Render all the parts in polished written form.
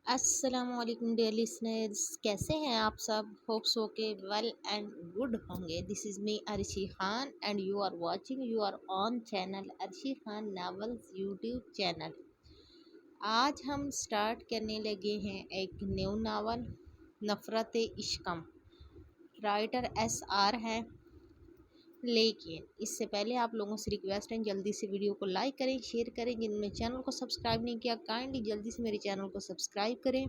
السلام علیکم dear listeners, کیسے ہیں آپ سب؟ ہوپ سو کے ویل اینڈ گڈ ہوں گے۔ This is me Arshi Khan and you are watching your own channel Arshi Khan novels YouTube channel. آج ہم سٹارٹ کرنے لگے ہیں ایک نیو ناول، نفرت عشقم۔ رائٹر SR ہیں، لیکن اس سے پہلے آپ لوگوں سے ریکویسٹ ہے جلدی سے ویڈیو کو لائک کریں، شیئر کریں۔ جنہوں نے چینل کو سبسکرائب نہیں کیا کائنڈلی جلدی سے میرے چینل کو سبسکرائب کریں۔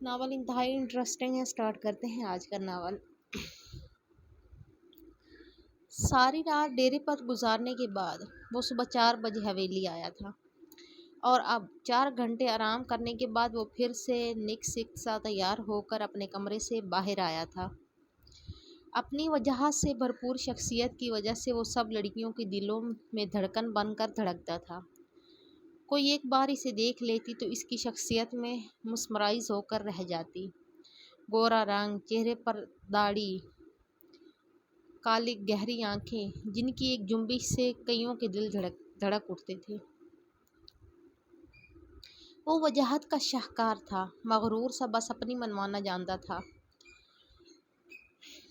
ناول انتہائی انٹرسٹنگ ہے، سٹارٹ کرتے ہیں آج کا ناول۔ ساری رات ڈیرے پر گزارنے کے بعد وہ صبح 4 بجے حویلی آیا تھا، اور اب 4 گھنٹے آرام کرنے کے بعد وہ پھر سے نک سک سا تیار ہو کر اپنے کمرے سے باہر آیا تھا۔ اپنی وجاہت سے بھرپور شخصیت کی وجہ سے وہ سب لڑکیوں کے دلوں میں دھڑکن بن کر دھڑکتا تھا۔ کوئی ایک بار اسے دیکھ لیتی تو اس کی شخصیت میں مسمرائز ہو کر رہ جاتی۔ گورا رنگ، چہرے پر داڑھی، کالی گہری آنکھیں جن کی ایک جنبش سے کئیوں کے دل دھڑک اٹھتے تھے۔ وہ وجاہت کا شاہکار تھا، مغرور سا، بس اپنی منوانا جانتا تھا،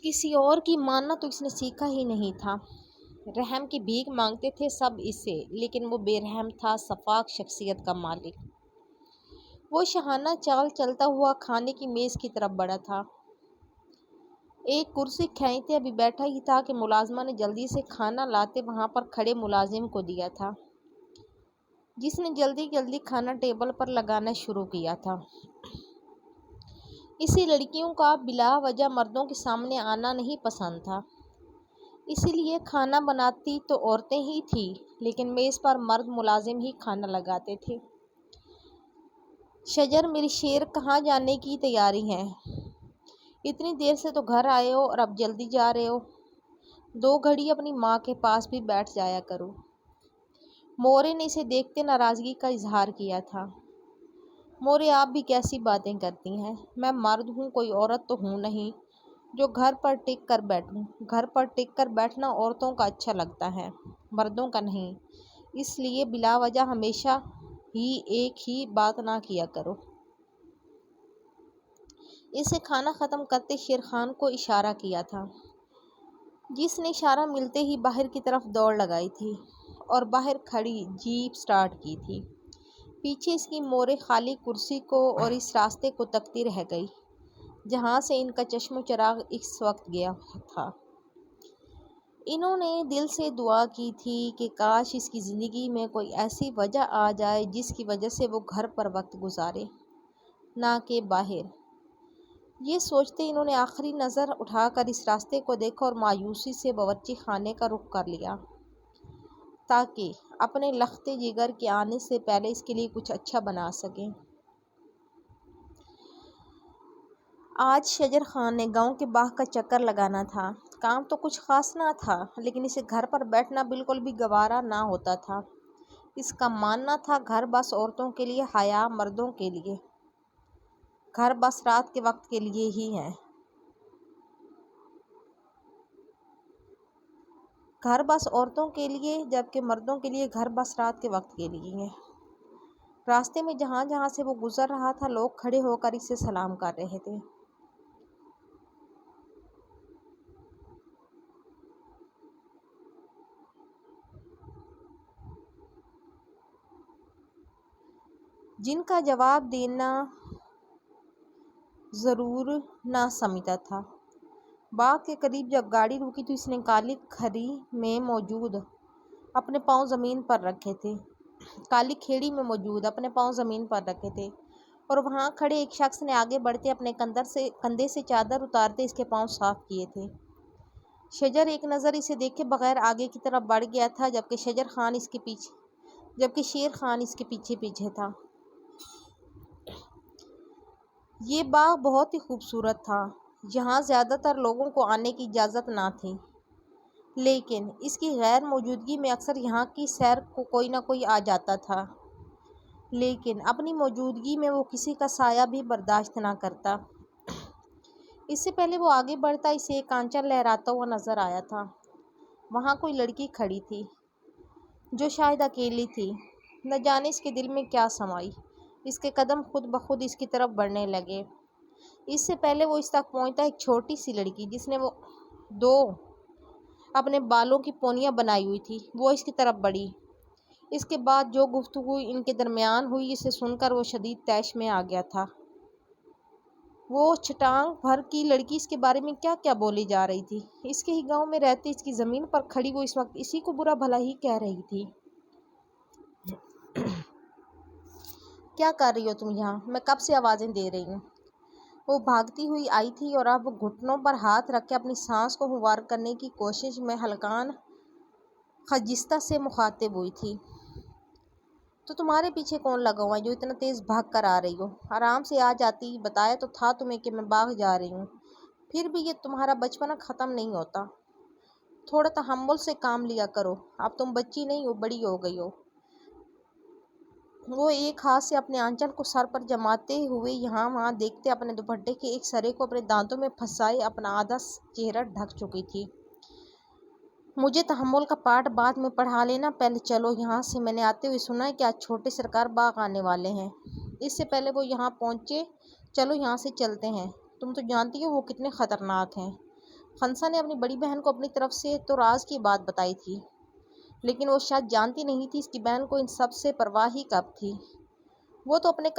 کسی اور کی ماننا تو اس نے سیکھا ہی نہیں تھا۔ رحم کی بھیک مانگتے تھے سب اس سے، لیکن وہ بے رحم تھا، شفاق شخصیت کا مالک۔ وہ شاہانہ چال چلتا ہوا کھانے کی میز کی طرف بڑھا تھا۔ ایک کرسی کھینچتے ابھی بیٹھا ہی تھا کہ ملازمہ نے جلدی سے کھانا لاتے وہاں پر کھڑے ملازم کو دیا تھا، جس نے جلدی جلدی کھانا ٹیبل پر لگانا شروع کیا تھا۔ اسے لڑکیوں کا بلا وجہ مردوں کے سامنے آنا نہیں پسند تھا، اسی لیے کھانا بناتی تو عورتیں ہی تھیں، لیکن میز پر مرد ملازم ہی کھانا لگاتے تھے۔ شجر میری شیر، کہاں جانے کی تیاری ہے؟ اتنی دیر سے تو گھر آئے ہو اور اب جلدی جا رہے ہو؟ 2 گھڑی اپنی ماں کے پاس بھی بیٹھ جایا کرو۔ مورے نے اسے دیکھتے ناراضگی کا اظہار کیا تھا۔ مورے، آپ بھی کیسی باتیں کرتی ہیں؟ میں مرد ہوں، کوئی عورت تو ہوں نہیں جو گھر پر ٹک کر بیٹھوں۔ گھر پر ٹک کر بیٹھنا عورتوں کا اچھا لگتا ہے، مردوں کا نہیں، اس لیے بلا وجہ ہمیشہ ہی ایک ہی بات نہ کیا کرو۔ اسے کھانا ختم کرتے شیرخان کو اشارہ کیا تھا، جس نے اشارہ ملتے ہی باہر کی طرف دوڑ لگائی تھی اور باہر کھڑی جیپ سٹارٹ کی تھی۔ پیچھے اس کی مورے خالی کرسی کو اور اس راستے کو تکتی رہ گئی جہاں سے ان کا چشم و چراغ اس وقت گیا تھا۔ انہوں نے دل سے دعا کی تھی کہ کاش اس کی زندگی میں کوئی ایسی وجہ آ جائے جس کی وجہ سے وہ گھر پر وقت گزارے، نہ کہ باہر۔ یہ سوچتے انہوں نے آخری نظر اٹھا کر اس راستے کو دیکھا اور مایوسی سے باورچی خانے کا رخ کر لیا تاکہ اپنے لختے جگر کے آنے سے پہلے اس کے لیے کچھ اچھا بنا سکیں۔ آج شجر خان نے گاؤں کے باغ کا چکر لگانا تھا۔ کام تو کچھ خاص نہ تھا، لیکن اسے گھر پر بیٹھنا بالکل بھی گوارا نہ ہوتا تھا۔ اس کا ماننا تھا گھر بس عورتوں کے لیے، حیا مردوں کے لیے۔ گھر بس رات کے وقت کے لیے ہی ہے۔ گھر بس عورتوں کے لیے، جبکہ مردوں کے لیے گھر بس رات کے وقت کے لیے ہے۔ راستے میں جہاں جہاں سے وہ گزر رہا تھا لوگ کھڑے ہو کر اسے سلام کر رہے تھے۔ جن کا جواب دینا ضرور نہ سمجھتا تھا۔ باغ کے قریب جب گاڑی رکی تو اس نے کالی کھڑی میں موجود اپنے پاؤں زمین پر رکھے تھے۔ کالی کھیڑی میں موجود اپنے پاؤں زمین پر رکھے تھے اور وہاں کھڑے ایک شخص نے آگے بڑھتے اپنے کندھے سے چادر اتارتے اس کے پاؤں صاف کیے تھے۔ شجر ایک نظر اسے دیکھے بغیر آگے کی طرف بڑھ گیا تھا، جبکہ شیر خان اس کے پیچھے پیچھے تھا۔ یہ باغ بہت ہی خوبصورت تھا۔ یہاں زیادہ تر لوگوں کو آنے کی اجازت نہ تھی، لیکن اس کی غیر موجودگی میں اکثر یہاں کی سیر کو کوئی نہ کوئی آ جاتا تھا، لیکن اپنی موجودگی میں وہ کسی کا سایہ بھی برداشت نہ کرتا۔ اس سے پہلے وہ آگے بڑھتا اسے ایک آنچل لہراتا ہوا نظر آیا تھا۔ وہاں کوئی لڑکی کھڑی تھی جو شاید اکیلی تھی، نہ جانے اس کے دل میں کیا سمائی۔ اس کے قدم خود بخود اس کی طرف بڑھنے لگے۔ اس سے پہلے وہ اس تک پہنچتا ایک چھوٹی سی لڑکی جس نے وہ دو اپنے بالوں کی پونیاں بنائی ہوئی تھی، وہ اس کی طرف بڑھی۔ اس کے بعد جو گفتگو ان کے درمیان ہوئی اسے سن کر وہ شدید طیش میں آ گیا تھا۔ وہ چھٹانگ بھر کی لڑکی اس کے بارے میں کیا کیا بولی جا رہی تھی۔ اس کے ہی گاؤں میں رہتے اس کی زمین پر کھڑی وہ اس وقت اسی کو برا بھلا ہی کہہ رہی تھی۔ کیا کر رہی ہو تم یہاں؟ میں کب سے آوازیں دے رہی ہوں۔ وہ بھاگتی ہوئی آئی تھی اور اب گھٹنوں پر ہاتھ رکھ کے اپنی سانس کو ہموار کرنے کی کوشش میں ہلکان خجستہ سے مخاطب ہوئی تھی۔ تو تمہارے پیچھے کون لگا ہوا ہے جو اتنا تیز بھاگ کر آ رہی ہو؟ آرام سے آ جاتی، بتایا تو تھا تمہیں کہ میں باغ جا رہی ہوں۔ پھر بھی یہ تمہارا بچپنا ختم نہیں ہوتا۔ تھوڑا تحمل سے کام لیا کرو، اب تم بچی نہیں ہو، بڑی ہو گئی ہو۔ وہ ایک ہاتھ سے اپنے آنچل کو سر پر جماتے ہوئے یہاں وہاں دیکھتے اپنے دوپٹے کے ایک سرے کو اپنے دانتوں میں پھنسائے اپنا آدھا چہرہ ڈھک چکی تھی۔ مجھے تحمل کا پاٹ بعد میں پڑھا لینا، پہلے چلو یہاں سے، میں نے آتے ہوئے سنا ہے کہ آج چھوٹے سرکار باغ آنے والے ہیں۔ اس سے پہلے وہ یہاں پہنچے، چلو یہاں سے چلتے ہیں، تم تو جانتی ہو وہ کتنے خطرناک ہیں۔ خنسا نے اپنی بڑی بہن کو اپنی طرف سے تو راز کی بات بتائی تھی، لیکن وہ شاید جانتی نہیں تھی اس کی بہن کو ان سب سے پرواہ ہی کب تھی۔ وہ تو اپنی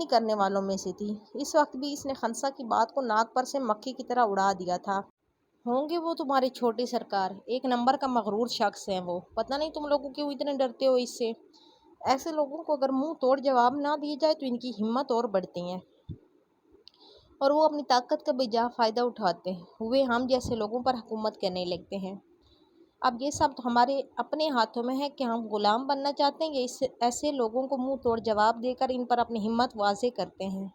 کرنے والوں میں سے تھی۔ اس وقت بھی اس نے خنسا کی بات کو ناک پر سے مکھی کی طرح اڑا دیا تھا۔ ہوں گے وہ تمہارے چھوٹے سرکار، ایک نمبر کا مغرور شخص ہیں وہ، پتہ نہیں تم لوگوں کیوں اتنے ڈرتے ہو اس سے۔ ایسے لوگوں کو اگر منہ توڑ جواب نہ دیے جائے تو ان کی ہمت اور بڑھتی ہے اور وہ اپنی طاقت کا بے جا فائدہ اٹھاتے ہوئے ہم جیسے لوگوں پر حکومت کرنے لگتے ہیں۔ اب یہ سب ہمارے اپنے ہاتھوں میں ہے کہ ہم غلام بننا چاہتے ہیں یا ایسے لوگوں کو منہ توڑ جواب دے کر ان پر اپنی ہمت واضح کرتے ہیں۔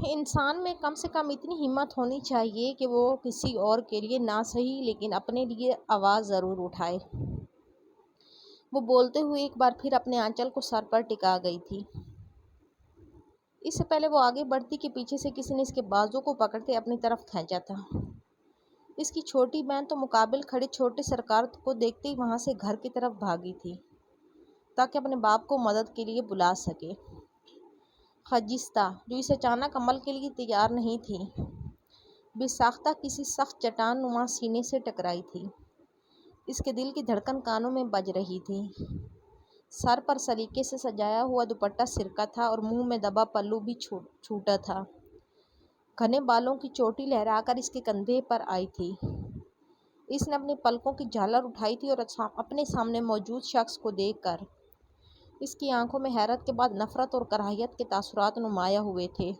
انسان میں کم سے کم اتنی ہمت ہونی چاہیے کہ وہ کسی اور کے لیے نہ صحیح لیکن اپنے لیے آواز ضرور اٹھائے۔ وہ بولتے ہوئے ایک بار پھر اپنے آنچل کو سر پر ٹکا گئی تھی۔ اس سے پہلے وہ آگے بڑھتی کہ پیچھے سے کسی نے اس کے بازو کو پکڑتے اپنی طرف کھینچا تھا۔ اس کی چھوٹی بہن تو مقابل کھڑے چھوٹے سرکار کو دیکھتے ہی وہاں سے گھر کی طرف بھاگی تھی تاکہ اپنے باپ کو مدد کے لیے بلا سکے۔ خجستہ، جو اس اچانک عمل کے لیے تیار نہیں تھی، بے ساختہ کسی سخت چٹان نما سینے سے ٹکرائی تھی۔ اس کے دل کی دھڑکن کانوں میں بج رہی تھی۔ سر پر سلیقے سے سجایا ہوا دوپٹہ سرکا تھا اور منہ میں دبا پلو بھی چھوٹا تھا۔ گھنے بالوں کی چوٹی لہرا کر اس کے کندھے پر آئی تھی۔ اس نے اپنی پلکوں کی جھالر اٹھائی تھی اور اپنے سامنے موجود شخص کو دیکھ کر اس کی آنکھوں میں حیرت کے بعد نفرت اور کراہیت کے تاثرات نمایاں ہوئے تھے،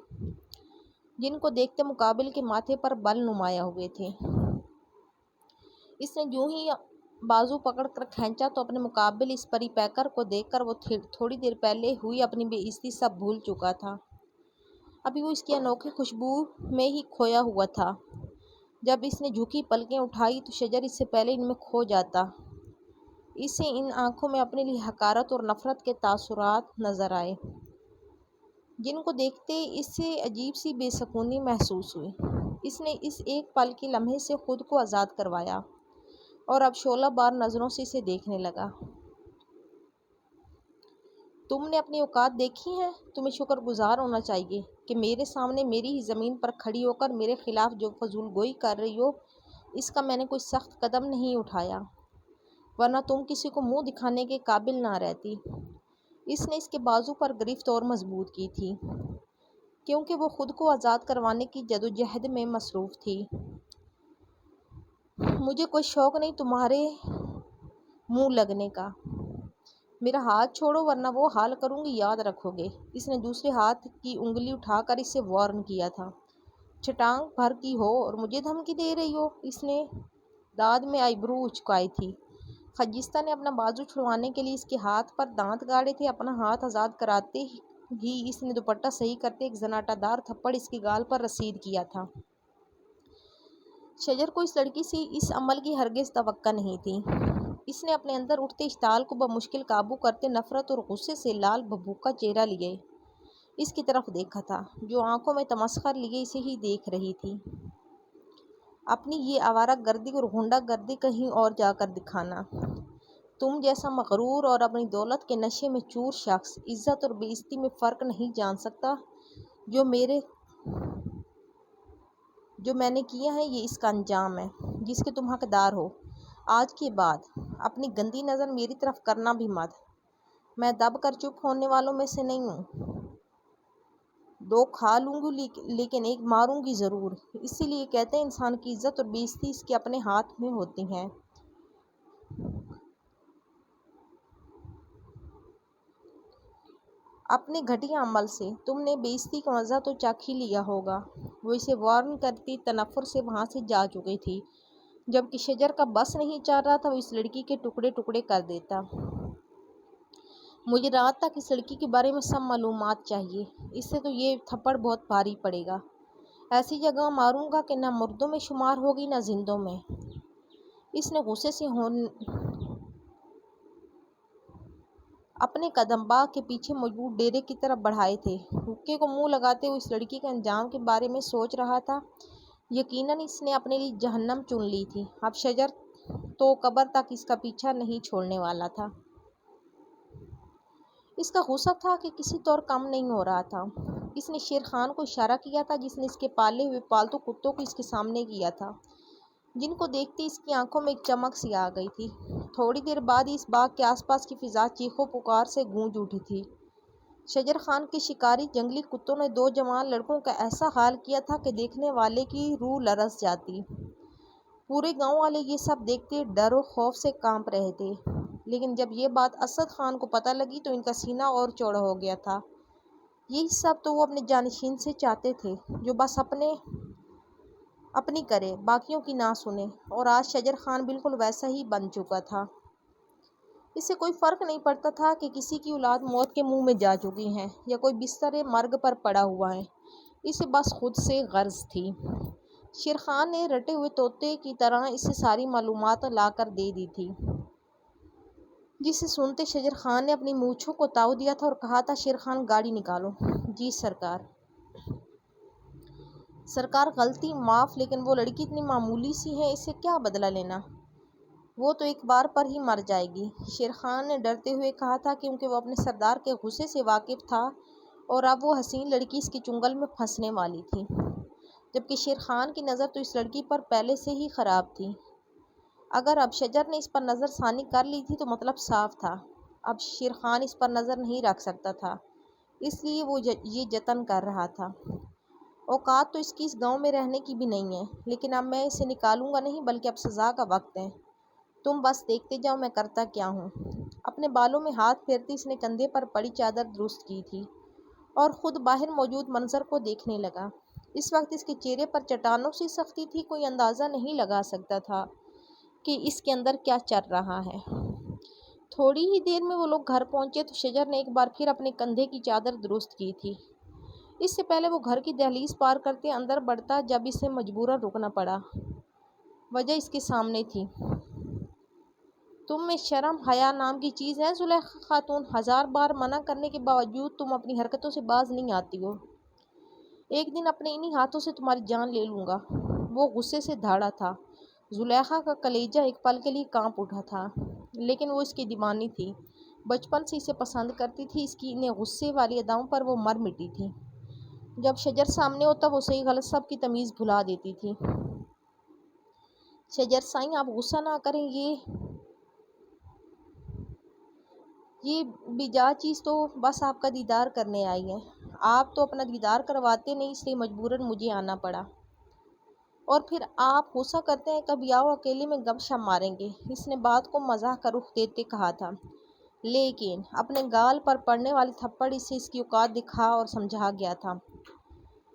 جن کو دیکھتے مقابل کے ماتھے پر بل نمایاں ہوئے تھے۔ اس نے یوں ہی بازو پکڑ کر کھینچا تو اپنے مقابل اس پری پیکر کو دیکھ کر وہ تھوڑی دیر پہلے ہوئی اپنی بے عزتی سب بھول چکا تھا۔ ابھی وہ اس کی انوکھی خوشبو میں ہی کھویا ہوا تھا۔ جب اس نے جھکی پلکیں اٹھائی تو شجر اس سے پہلے ان میں کھو جاتا۔ اسے ان آنکھوں میں اپنے لیے حقارت اور نفرت کے تاثرات نظر آئے، جن کو دیکھتے اسے عجیب سی بے سکونی محسوس ہوئی۔ اس نے اس ایک پل کے لمحے سے خود کو آزاد کروایا اور اب شعلہ بار نظروں سے اسے دیکھنے لگا۔ تم نے اپنی اوقات دیکھی ہیں؟ تمہیں شکر گزار ہونا چاہیے کہ میرے سامنے میری ہی زمین پر کھڑی ہو کر میرے خلاف جو فضول گوئی کر رہی ہو، اس کا میں نے کوئی سخت قدم نہیں اٹھایا، ورنہ تم کسی کو منہ دکھانے کے قابل نہ رہتی۔ اس نے اس کے بازو پر گرفت اور مضبوط کی تھی، کیونکہ وہ خود کو آزاد کروانے کی جدوجہد میں مصروف تھی۔ مجھے کوئی شوق نہیں تمہارے منہ لگنے کا، میرا ہاتھ چھوڑو ورنہ وہ حال کروں گی یاد رکھو گے۔ اس نے دوسرے ہاتھ کی انگلی اٹھا کر اسے وارن کیا تھا۔ چھٹانگ بھر کی ہو اور مجھے دھمکی دے رہی ہو؟ اس نے داد میں آئیبرو اچکائی تھی۔ خجستہ نے اپنا بازو چھڑوانے کے لیے اس کے ہاتھ پر دانت گاڑے تھے۔ اپنا ہاتھ آزاد کراتے ہی اس نے دوپٹہ صحیح کرتے ایک زناٹا دار تھپڑ اس کی گال پر رسید کیا تھا۔ شجر کو اس لڑکی سے اس عمل کی ہرگز توقع نہیں تھی۔ اس نے اپنے اندر اٹھتے اشتعال کو بمشکل قابو کرتے نفرت اور غصے سے لال بھبوکا چہرہ لیے اس کی طرف دیکھا تھا، جو آنکھوں میں تمسخر لیے اسے ہی دیکھ رہی تھی۔ اپنی یہ آوارہ گردی اور غنڈہ گردی کہیں اور جا کر دکھانا، تم جیسا مغرور اور اپنی دولت کے نشے میں چور شخص عزت اور بے عزتی میں فرق نہیں جان سکتا جو میں نے کیا ہے، یہ اس کا انجام ہے جس کے تم حقدار ہو۔ آج کے بعد اپنی گندی نظر میری طرف کرنا بھی مت۔ میں دب کر چپ ہونے والوں میں سے نہیں ہوں۔ 2 کھا لوں گی لیکن ایک ماروں گی ضرور۔ اسی لیے کہتے ہیں انسان کی عزت اور بے عزتی اس کے اپنے ہاتھ میں ہوتی ہیں۔ اپنے گھٹیا عمل سے تم نے بے عزتی کا مزہ تو چکھ ہی لیا ہوگا۔ وہ اسے وارن کرتی تنفر سے وہاں سے جا چکی تھی۔ جب کہ شجر کا بس نہیں چل رہا تھا، وہ اس لڑکی کے ٹکڑے ٹکڑے کر دیتا۔ مجھے رات تک اس لڑکی کے بارے میں سب معلومات چاہیے، اس سے تو یہ تھپڑ بہت بھاری پڑے گا۔ ایسی جگہ ماروں گا کہ نہ مردوں میں شمار ہوگی نہ زندوں میں۔ اس نے غصے سے اپنے قدم باغ کے پیچھے موجود ڈیرے کی طرف بڑھائے تھے۔ حقے کو منہ لگاتے ہوئے اس لڑکی کے انجام کے بارے میں سوچ رہا تھا۔ یقیناً اس نے اپنے لیے جہنم چن لی تھی۔ اب شجر تو قبر تک اس کا پیچھا نہیں چھوڑنے والا تھا۔ اس کا غصہ تھا کہ کسی طور کم نہیں ہو رہا تھا۔ اس نے شیر خان کو اشارہ کیا تھا جس نے اس کے پالے ہوئے پالتو کتوں کو اس کے سامنے کیا تھا، جن کو دیکھتے اس کی آنکھوں میں ایک چمک سی آ گئی تھی۔ تھوڑی دیر بعد اس باغ کے آس پاس کی فضا چیخو پکار سے گونج اٹھی تھی۔ شجر خان کے شکاری جنگلی کتوں نے 2 جوان لڑکوں کا ایسا حال کیا تھا کہ دیکھنے والے کی روح لرز جاتی۔ پورے گاؤں والے یہ سب دیکھتے ڈر و خوف سے کانپ رہے تھے، لیکن جب یہ بات اسد خان کو پتہ لگی تو ان کا سینہ اور چوڑا ہو گیا تھا۔ یہی سب تو وہ اپنے جانشین سے چاہتے تھے، جو بس اپنی کرے، باقیوں کی نہ سنے، اور آج شجر خان بالکل ویسا ہی بن چکا تھا۔ اس سے کوئی فرق نہیں پڑتا تھا کہ کسی کی اولاد موت کے منہ میں جا چکی ہے یا کوئی بستر مرگ پر پڑا ہوا ہے، اسے بس خود سے غرض تھی۔ شیر خان نے رٹے ہوئے طوطے کی طرح اسے ساری معلومات لا کر دے دی تھی، جسے سنتے شجر خان نے اپنی مونچھوں کو تاؤ دیا تھا اور کہا تھا، شیر خان گاڑی نکالو۔ جی سرکار۔ سرکار غلطی معاف، لیکن وہ لڑکی اتنی معمولی سی ہے، اس سے کیا بدلہ لینا؟ وہ تو ایک بار پر ہی مر جائے گی۔ شیر خان نے ڈرتے ہوئے کہا تھا، کیونکہ وہ اپنے سردار کے غصے سے واقف تھا اور اب وہ حسین لڑکی اس کے چنگل میں پھنسنے والی تھی، جبکہ شیر خان کی نظر تو اس لڑکی پر پہلے سے ہی خراب تھی۔ اگر اب شجر نے اس پر نظر ثانی کر لی تھی تو مطلب صاف تھا، اب شیر خان اس پر نظر نہیں رکھ سکتا تھا، اس لیے وہ یہ جتن کر رہا تھا۔ اوقات تو اس کی اس گاؤں میں رہنے کی بھی نہیں ہے، لیکن اب میں اسے نکالوں گا نہیں، بلکہ اب سزا کا وقت ہے۔ تم بس دیکھتے جاؤ میں کرتا کیا ہوں۔ اپنے بالوں میں ہاتھ پھیرتے اس نے کندھے پر پڑی چادر درست کی تھی اور خود باہر موجود منظر کو دیکھنے لگا۔ اس وقت اس کے چہرے پر چٹانوں سی سختی تھی، کوئی اندازہ نہیں لگا سکتا تھا کہ اس کے اندر کیا چل رہا ہے۔ تھوڑی ہی دیر میں وہ لوگ گھر پہنچے تو شجر نے ایک بار پھر اپنے کندھے کی چادر درست کی تھی۔ اس سے پہلے وہ گھر کی دہلیز پار کرتے اندر بڑھتا، جب اسے مجبوراً رکنا پڑا۔ وجہ اس کے سامنے تھی۔ تم میں شرم حیا نام کی چیز ہے زلیخا خاتون؟ 1000 بار منع کرنے کے باوجود تم اپنی حرکتوں سے باز نہیں آتی ہو۔ ایک دن اپنے انہی ہاتھوں سے تمہاری جان لے لوں گا۔ وہ غصے سے دھاڑا تھا۔ زلیخا کا کلیجہ ایک پل کے لیے کانپ اٹھا تھا، لیکن وہ اس کی دیوانی تھی، بچپن سے اسے پسند کرتی تھی، اس کی انہیں غصے والی اداؤں پر وہ مر مٹی تھی۔ جب شجر سامنے ہوتا وہ صحیح غلط سب کی تمیز بھلا دیتی تھی۔ شجر سائیں آپ غصہ نہ کریں، یہ بیجا چیز تو بس آپ کا دیدار کرنے آئی ہے۔ آپ تو اپنا دیدار کرواتے نہیں، اس لیے مجبوراً مجھے آنا پڑا۔ اور پھر آپ غصہ کرتے ہیں، کبھی آؤ اکیلے میں گپ شپ ماریں گے۔ اس نے بات کو مزاح کا رخ دیتے کہا تھا، لیکن اپنے گال پر پڑنے والی تھپڑ اسے اس کی اوقات دکھا اور سمجھا گیا تھا۔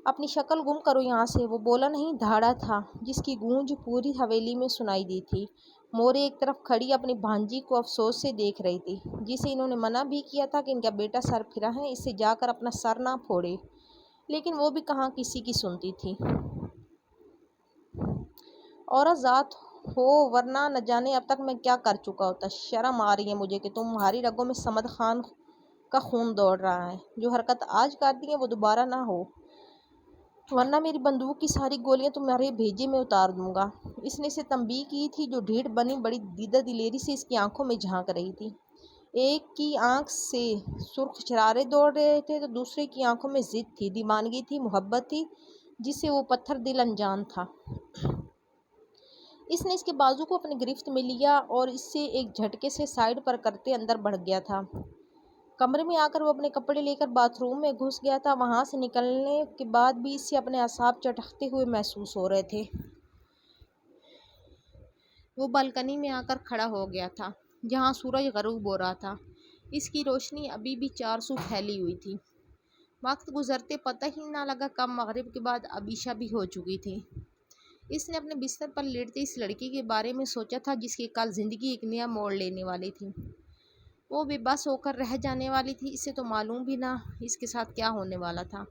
اپنی شکل گم کرو یہاں سے۔ وہ بولا نہیں، دھاڑا تھا، جس کی گونج پوری حویلی میں سنائی دی تھی۔ مورے ایک طرف کھڑی اپنی بھانجی کو افسوس سے دیکھ رہی تھی، جسے انہوں نے منع بھی کیا تھا کہ ان کا بیٹا سرفراں ہے، اس سے جا کر اپنا سر نہ پھوڑے، لیکن وہ بھی کہاں کسی کی سنتی تھی۔ عورت ذات ہو، ورنہ نہ جانے اب تک میں کیا کر چکا ہوتا۔ شرم آ رہی ہے مجھے کہ تمہاری رگوں میں صمد خان کا خون دوڑ رہا ہے۔ جو حرکت آج کر دی ہے وہ دوبارہ نہ ہو۔ ورنہ میری بندوق کی ساری گولیاں تمہارے بھیجے میں اتار دوں گا۔ اس نے اسے تنبیہ کی تھی، جو ڈھیڑ بنی بڑی دیدہ دلیری سے اس کی آنکھوں میں جھانک رہی تھی۔ ایک کی آنکھ سے سرخ شرارے دوڑ رہے تھے تو دوسرے کی آنکھوں میں ضد تھی، دیوانگی تھی، محبت تھی جس سے وہ پتھر دل انجان تھا۔ اس نے اس کے بازو کو اپنی گرفت میں لیا اور اس سے ایک جھٹکے سے سائیڈ پر کرتے اندر بڑھ گیا تھا۔ کمرے میں آ کر وہ اپنے کپڑے لے کر باتھ روم میں گھس گیا تھا۔ وہاں سے نکلنے کے بعد بھی اس سے اپنے اعصاب چٹکتے ہوئے محسوس ہو رہے تھے۔ وہ بالکنی میں آ کر کھڑا ہو گیا تھا جہاں سورج غروب ہو رہا تھا۔ اس کی روشنی ابھی بھی چارسو پھیلی ہوئی تھی۔ وقت گزرتے پتہ ہی نہ لگا کب مغرب کے بعد عشاء بھی ہو چکی تھی۔ اس نے اپنے بستر پر لیٹتے اس لڑکی کے بارے میں سوچا تھا جس کی کل زندگی ایک نیا موڑ لینے والی تھی۔ وہ بے بس ہو کر رہ جانے والی تھی۔ اسے تو معلوم بھی نہ اس کے ساتھ کیا ہونے والا تھا۔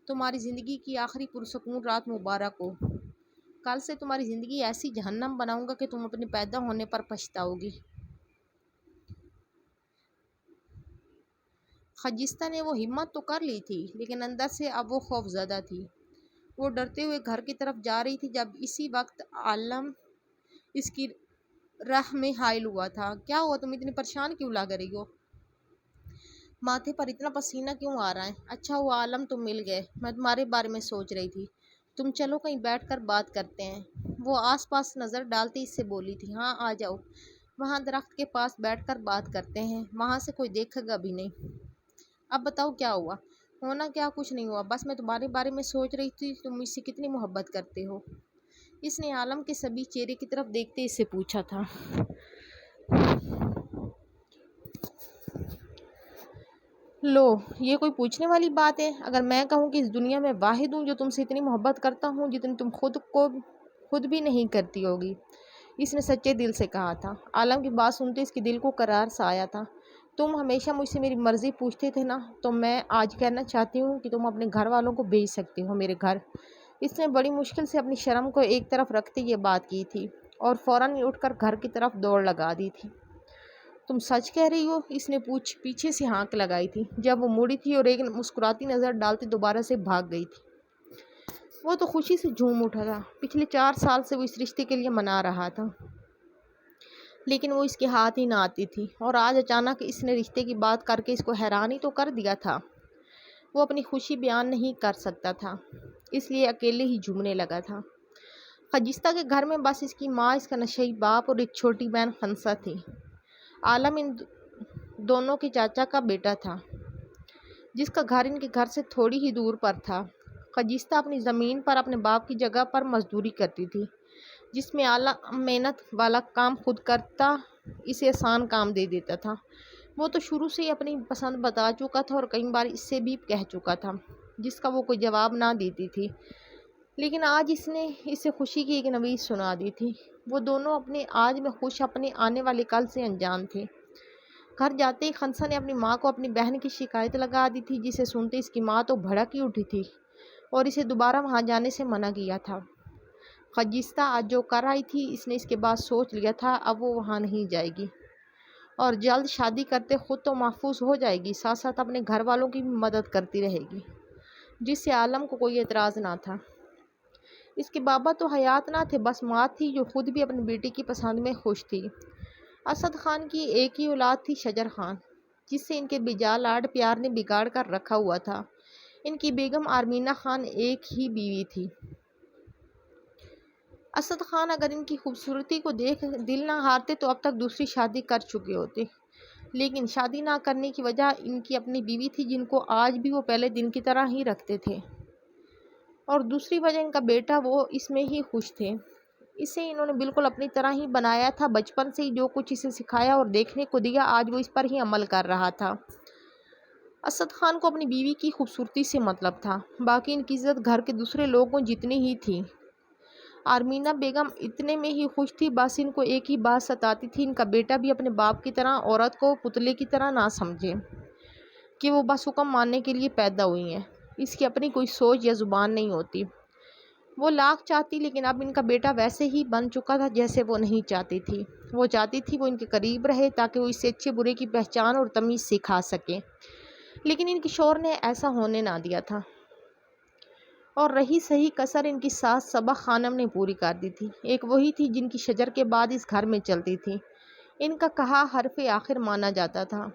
تمہاری زندگی کی آخری پرسکون رات مبارک ہو۔ کل سے تمہاری زندگی ایسی جہنم بناؤں گا کہ تم اپنے پیدا ہونے پر پچھتاؤ گی۔ خجستہ نے وہ ہمت تو کر لی تھی لیکن اندر سے اب وہ خوف زدہ تھی۔ وہ ڈرتے ہوئے گھر کی طرف جا رہی تھی جب اسی وقت عالم اس کی راہ میں حائل ہوا تھا۔ کیا ہوا؟ تم اتنی پریشان کیوں لگ رہی ہو؟ ماتھے پر اتنا پسینہ کیوں آ رہا ہے؟ اچھا ہوا عالم تم مل گئے، میں تمہارے بارے میں سوچ رہی تھی۔ تم چلو کہیں بیٹھ کر بات کرتے ہیں۔ وہ آس پاس نظر ڈالتے اس سے بولی تھی۔ ہاں آ جاؤ، وہاں درخت کے پاس بیٹھ کر بات کرتے ہیں، وہاں سے کوئی دیکھے گا بھی نہیں۔ اب بتاؤ کیا ہوا؟ ہونا کیا، کچھ نہیں ہوا، بس میں تمہارے بارے میں سوچ رہی تھی تم مجھ سے کتنی محبت کرتے ہو۔ اس نے عالم کے سبھی چہرے کی طرف دیکھتے اس سے پوچھا تھا۔ لو، یہ کوئی پوچھنے والی بات ہے؟ اگر میں کہوں کہ اس دنیا میں واحد ہوں جو تم سے اتنی محبت کرتا ہوں جتنی تم خود بھی نہیں کرتی ہوگی، اس نے سچے دل سے کہا تھا۔ عالم کی بات سنتے اس کے دل کو قرار سا آیا تھا۔ تم ہمیشہ مجھ سے میری مرضی پوچھتے تھے نا، تو میں آج کہنا چاہتی ہوں کہ تم اپنے گھر والوں کو بھیج سکتے ہو میرے گھر۔ اس نے بڑی مشکل سے اپنی شرم کو ایک طرف رکھتے یہ بات کی تھی اور فوراً اٹھ کر گھر کی طرف دوڑ لگا دی تھی۔ تم سچ کہہ رہی ہو؟ اس نے پیچھے سے ہانک لگائی تھی جب وہ مڑی تھی اور ایک مسکراتی نظر ڈالتے دوبارہ سے بھاگ گئی تھی۔ وہ تو خوشی سے جھوم اٹھا تھا۔ پچھلے 4 سال سے وہ اس رشتے کے لیے منا رہا تھا لیکن وہ اس کے ہاتھ ہی نہ آتی تھی، اور آج اچانک اس نے رشتے کی بات کر کے اس کو حیران ہی تو کر دیا تھا۔ وہ اپنی خوشی بیان نہیں کر سکتا تھا، اس لیے اکیلے ہی جھومنے لگا تھا۔ خجستہ کے گھر میں بس اس کی ماں، اس کا نشئی باپ اور ایک چھوٹی بہن خنسا تھی۔ عالم ان دونوں کے چاچا کا بیٹا تھا جس کا گھر ان کے گھر سے تھوڑی ہی دور پر تھا۔ خجستہ اپنی زمین پر اپنے باپ کی جگہ پر مزدوری کرتی تھی جس میں عالم محنت والا کام خود کرتا اسے آسان کام دے دیتا تھا۔ وہ تو شروع سے ہی اپنی پسند بتا چکا تھا اور کئی بار اس سے بھی کہہ چکا تھا جس کا وہ کوئی جواب نہ دیتی تھی، لیکن آج اس نے اسے خوشی کی ایک نوید سنا دی تھی۔ وہ دونوں اپنے آج میں خوش، اپنے آنے والے کل سے انجان تھے۔ گھر جاتے ہی خنسا نے اپنی ماں کو اپنی بہن کی شکایت لگا دی تھی جسے سنتے اس کی ماں تو بھڑک ہی اٹھی تھی اور اسے دوبارہ وہاں جانے سے منع کیا تھا۔ خجستہ آج جو کر آئی تھی اس نے اس کے بعد سوچ لیا تھا اب وہ وہاں نہیں جائے گی اور جلد شادی کرتے خود تو محفوظ ہو جائے گی، ساتھ ساتھ اپنے گھر والوں کی بھی مدد کرتی رہے گی، جس سے عالم کو کوئی اعتراض نہ تھا۔ اس کے بابا تو حیات نہ تھے، بس ماں تھی جو خود بھی اپنی بیٹی کی پسند میں خوش تھی۔ اسد خان کی ایک ہی اولاد تھی، شجر خان، جس سے ان کے بجا لاڈ پیار نے بگاڑ کر رکھا ہوا تھا۔ ان کی بیگم آرمینہ خان ایک ہی بیوی تھی۔ اسد خان اگر ان کی خوبصورتی کو دیکھ دل نہ ہارتے تو اب تک دوسری شادی کر چکے ہوتے، لیکن شادی نہ کرنے کی وجہ ان کی اپنی بیوی تھی جن کو آج بھی وہ پہلے دن کی طرح ہی رکھتے تھے، اور دوسری وجہ ان کا بیٹا، وہ اس میں ہی خوش تھے۔ اسے انہوں نے بالکل اپنی طرح ہی بنایا تھا، بچپن سے ہی جو کچھ اسے سکھایا اور دیکھنے کو دیا آج وہ اس پر ہی عمل کر رہا تھا۔ اسد خان کو اپنی بیوی کی خوبصورتی سے مطلب تھا، باقی ان کی عزت گھر کے دوسرے لوگوں جتنی ہی تھی۔ آرمینہ بیگم اتنے میں ہی خوش تھی، بس ان کو ایک ہی بات ستاتی تھی ان کا بیٹا بھی اپنے باپ کی طرح عورت کو پتلے کی طرح نہ سمجھے کہ وہ بس حکم ماننے کے لیے پیدا ہوئی ہیں، اس کی اپنی کوئی سوچ یا زبان نہیں ہوتی۔ وہ لاکھ چاہتی لیکن اب ان کا بیٹا ویسے ہی بن چکا تھا جیسے وہ نہیں چاہتی تھی۔ وہ چاہتی تھی وہ ان کے قریب رہے تاکہ وہ اس سے اچھے برے کی پہچان اور تمیز سکھا سکے، لیکن ان کے شوہر نے ایسا ہونے نہ دیا تھا۔ اور رہی صحیح کسر ان کی ساس صبا خانم نے پوری کر دی تھی۔ ایک وہی تھی جن کی شجر کے بعد اس گھر میں چلتی تھی۔ ان کا کہا حرف آخر مانا جاتا تھا۔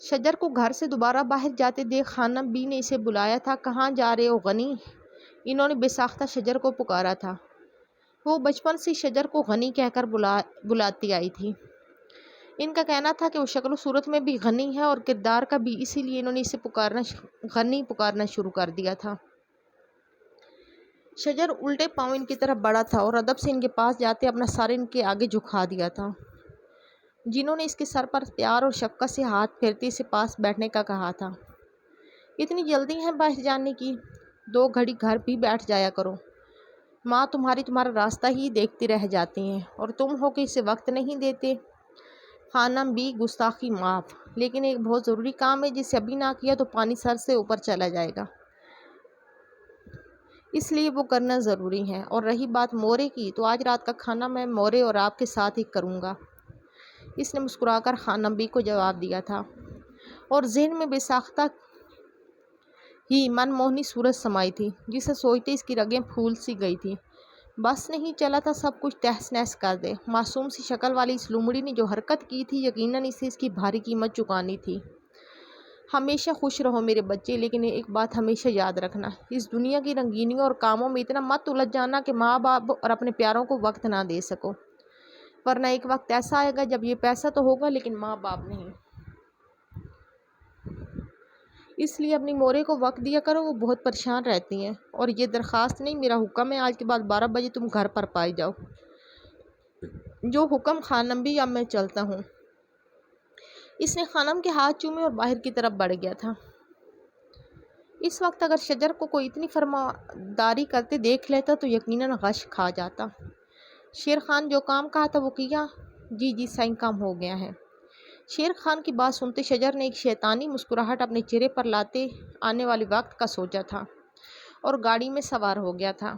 شجر کو گھر سے دوبارہ باہر جاتے دیکھ خانم بی نے اسے بلایا تھا۔ کہاں جا رہے ہو غنی؟ انہوں نے بے ساختہ شجر کو پکارا تھا۔ وہ بچپن سے شجر کو غنی کہہ کر بلاتی آئی تھی۔ ان کا کہنا تھا کہ وہ شکل و صورت میں بھی غنی ہے اور کردار کا بھی، اسی لیے انہوں نے اسے غنی پکارنا شروع کر دیا تھا۔ شجر الٹے پاؤں ان کی طرف بڑھا تھا اور ادب سے ان کے پاس جاتے اپنا سر ان کے آگے جھکا دیا تھا۔ جنہوں نے اس کے سر پر پیار اور شفقت سے ہاتھ پھیرتے اسے پاس بیٹھنے کا کہا تھا۔ اتنی جلدی ہے باہر جانے کی؟ 2 گھڑی گھر بھی بیٹھ جایا کرو۔ ماں تمہارا راستہ ہی دیکھتی رہ جاتی ہیں اور تم ہو کہ اسے وقت نہیں دیتے۔ خانم بھی گستاخی معاف، لیکن ایک بہت ضروری کام ہے جسے ابھی نہ کیا تو پانی سر سے اوپر چلا جائے گا، اس لیے وہ کرنا ضروری ہے۔ اور رہی بات مورے کی، تو آج رات کا کھانا میں مورے اور آپ کے ساتھ ہی کروں گا، اس نے مسکرا کر خانم بی کو جواب دیا تھا، اور ذہن میں بے ساختہ ہی من موہنی صورت سمائی تھی جسے سوچتے اس کی رگیں پھول سی گئی تھی۔ بس نہیں چلا تھا سب کچھ تہس نہس کر دے۔ معصوم سی شکل والی اس لومڑی نے جو حرکت کی تھی یقیناً اسے اس کی بھاری قیمت چکانی تھی۔ ہمیشہ خوش رہو میرے بچے، لیکن ایک بات ہمیشہ یاد رکھنا، اس دنیا کی رنگینیوں اور کاموں میں اتنا مت الجھ جانا کہ ماں باپ اور اپنے پیاروں کو وقت نہ دے سکو، ورنہ ایک وقت ایسا آئے گا جب یہ پیسہ تو ہوگا لیکن ماں باپ نہیں۔ اس لیے اپنی مورے کو وقت دیا کرو، وہ بہت پریشان رہتی ہیں، اور یہ درخواست نہیں میرا حکم ہے، آج کے بعد 12 بجے تم گھر پر پائی جاؤ۔ جو حکم خانم بھی، اب میں چلتا ہوں۔ اس نے خانم کے ہاتھ چومے اور باہر کی طرف بڑھ گیا تھا۔ اس وقت اگر شجر کو کوئی اتنی فرمانداری کرتے دیکھ لیتا تو یقیناً غش کھا جاتا۔ شیر خان جو کام کہا تھا وہ کیا؟ جی صحیح کام ہو گیا ہے۔ شیر خان کی بات سنتے شجر نے ایک شیطانی مسکراہٹ اپنے چہرے پر لاتے آنے والے وقت کا سوچا تھا اور گاڑی میں سوار ہو گیا تھا۔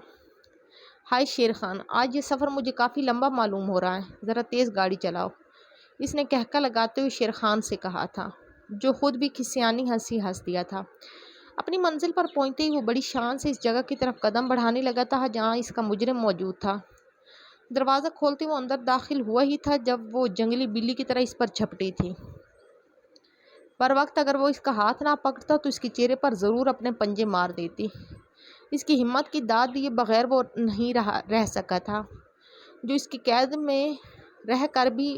ہائے شیر خان، آج یہ سفر مجھے کافی لمبا معلوم ہو رہا ہے، ذرا تیز گاڑی چلاؤ، اس نے کہکا لگاتے ہوئے شیر خان سے کہا تھا، جو خود بھی کھسیانی ہنسی ہنس دیا تھا۔ اپنی منزل پر پہنچتے ہی وہ بڑی شان سے اس جگہ کی طرف قدم بڑھانے لگا تھا جہاں اس کا مجرم موجود تھا۔ دروازہ کھولتے وہ اندر داخل ہوا ہی تھا جب وہ جنگلی بلی کی طرح اس پر جھپٹی تھی۔ پر وقت اگر وہ اس کا ہاتھ نہ پکڑتا تو اس کے چہرے پر ضرور اپنے پنجے مار دیتی۔ اس کی ہمت کی داد دیے بغیر وہ نہیں رہ سکا تھا، جو اس کی قید میں رہ کر بھی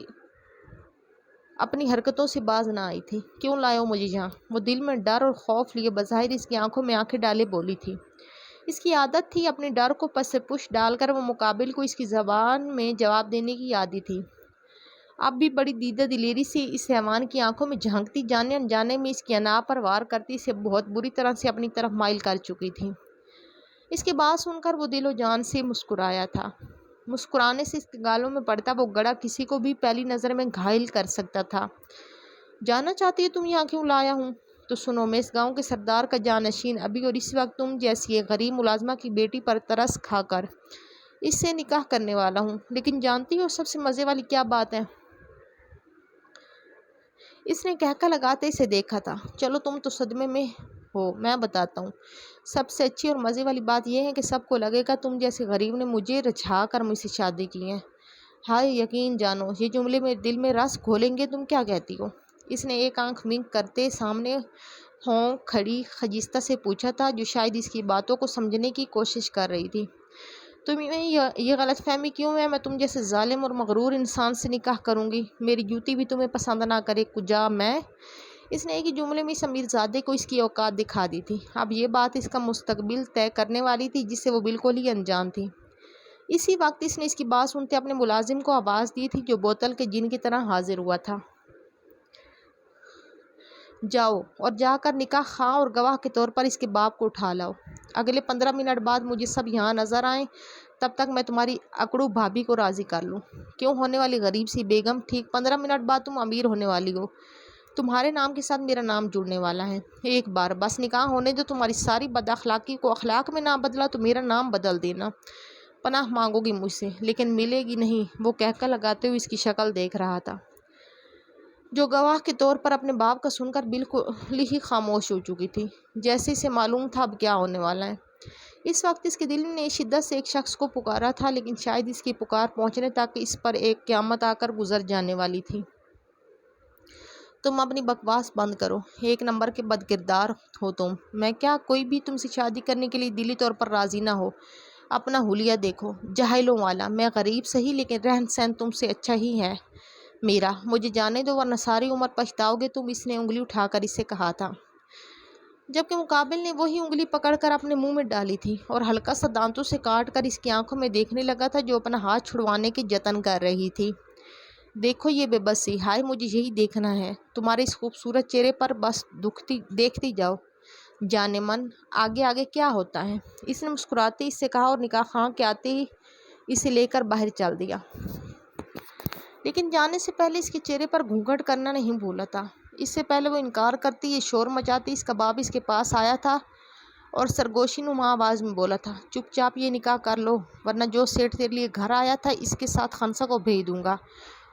اپنی حرکتوں سے باز نہ آئی تھی۔ کیوں لائے ہو مجھے یہاں؟ وہ دل میں ڈر اور خوف لیے بظاہر اس کی آنکھوں میں آنکھیں ڈالے بولی تھی۔ اس کی عادت تھی اپنے ڈر کو پس پش ڈال کر وہ مقابل کو اس کی زبان میں جواب دینے کی عادی تھی۔ اب بھی بڑی دیدہ دلیری سے اس حیوان کی آنکھوں میں جھانکتی، جانے انجانے میں اس کی انا پر وار کرتی اسے بہت بری طرح سے اپنی طرف مائل کر چکی تھی۔ اس کی بات سن کر وہ دل و جان سے مسکرایا تھا۔ مسکرانے سے اس کے گالوں میں پڑتا وہ گڑا کسی کو بھی پہلی نظر میں گھائل کر سکتا تھا۔ جاننا چاہتی ہے تم یہاں کیوں لایا ہوں؟ تو سنو، میں اس گاؤں کے سردار کا جانشین ابھی اور اس وقت تم جیسی ایک غریب ملازمہ کی بیٹی پر ترس کھا کر اس سے نکاح کرنے والا ہوں۔ لیکن جانتی ہو سب سے مزے والی کیا بات ہے؟ اس نے کہکا لگاتے اسے دیکھا تھا۔ چلو تم تو صدمے میں ہو، میں بتاتا ہوں۔ سب سے اچھی اور مزے والی بات یہ ہے کہ سب کو لگے گا تم جیسے غریب نے مجھے رجھا کر مجھ سے شادی کی ہے۔ ہائے یقین جانو، یہ جملے میرے دل میں رس گھولیں گے، تم کیا کہتی ہو؟ اس نے ایک آنکھ ونک کرتے سامنے ہوں کھڑی خجستہ سے پوچھا تھا، جو شاید اس کی باتوں کو سمجھنے کی کوشش کر رہی تھی۔ تمہیں یہ غلط فہمی کیوں ہے میں تم جیسے ظالم اور مغرور انسان سے نکاح کروں گی؟ میری جوتی بھی تمہیں پسند نہ کرے کجا میں؟ اس نے ایک ہی جملے میں اس امیر زادے کو اس کی اوقات دکھا دی تھی۔ اب یہ بات اس کا مستقبل طے کرنے والی تھی جس سے وہ بالکل ہی انجان تھی۔ اسی وقت اس نے اس کی بات سنتے اپنے ملازم کو آواز دی تھی جو بوتل کے جن کی طرح حاضر ہوا تھا۔ جاؤ اور جا کر نکاح خواہ اور گواہ کے طور پر اس کے باپ کو اٹھا لاؤ۔ اگلے 15 منٹ بعد مجھے سب یہاں نظر آئیں، تب تک میں تمہاری اکڑو بھابھی کو راضی کر لوں۔ کیوں ہونے والی غریب سی بیگم، ٹھیک 15 منٹ بعد تم امیر ہونے والی ہو، تمہارے نام کے ساتھ میرا نام جڑنے والا ہے۔ ایک بار بس نکاح ہونے دو، تمہاری ساری بد اخلاقی کو اخلاق میں نہ بدلا تو میرا نام بدل دینا۔ پناہ مانگو گی مجھ سے لیکن ملے گی نہیں۔ وہ کہکا لگاتے ہوئے اس کی شکل دیکھ رہا تھا، جو گواہ کے طور پر اپنے باپ کا سن کر بالکل ہی خاموش ہو چکی تھی، جیسے اسے معلوم تھا اب کیا ہونے والا ہے۔ اس وقت اس کے دل نے شدت سے ایک شخص کو پکارا تھا، لیکن شاید اس کی پکار پہنچنے تک اس پر ایک قیامت آ کر گزر جانے والی تھی۔ تم اپنی بکواس بند کرو، ایک نمبر کے بد کردار ہو تم۔ میں کیا کوئی بھی تم سے شادی کرنے کے لیے دلی طور پر راضی نہ ہو؟ اپنا حلیہ دیکھو، جاہلوں والا۔ میں غریب سہی لیکن رہن سہن تم سے اچھا ہی ہے میرا۔ مجھے جانے دو ورنہ ساری عمر پچھتاؤ گے تم، اس نے انگلی اٹھا کر اسے کہا تھا، جبکہ مقابل نے وہی انگلی پکڑ کر اپنے منہ میں ڈالی تھی اور ہلکا سا دانتوں سے کاٹ کر اس کی آنکھوں میں دیکھنے لگا تھا، جو اپنا ہاتھ چھڑوانے کے جتن کر رہی تھی۔ دیکھو یہ بے بسی، ہائے مجھے یہی دیکھنا ہے تمہارے اس خوبصورت چہرے پر، بس دیکھتی جاؤ جانے من، آگے آگے کیا ہوتا ہے، اس نے مسکراتے اس سے کہا اور نکاح خواہ کے آتے ہی اسے لے کر باہر چل دیا۔ لیکن جانے سے پہلے اس کے چہرے پر گھونگھٹ کرنا نہیں بھولا تھا۔ اس سے پہلے وہ انکار کرتی، یہ شور مچاتی، اس کا باپ اس کے پاس آیا تھا اور سرگوشی نما آواز میں بولا تھا، چپ چاپ یہ نکاح کر لو ورنہ جو سیٹھ تیرے لیے گھر آیا تھا اس کے ساتھ خنسا کو بھیج دوں گا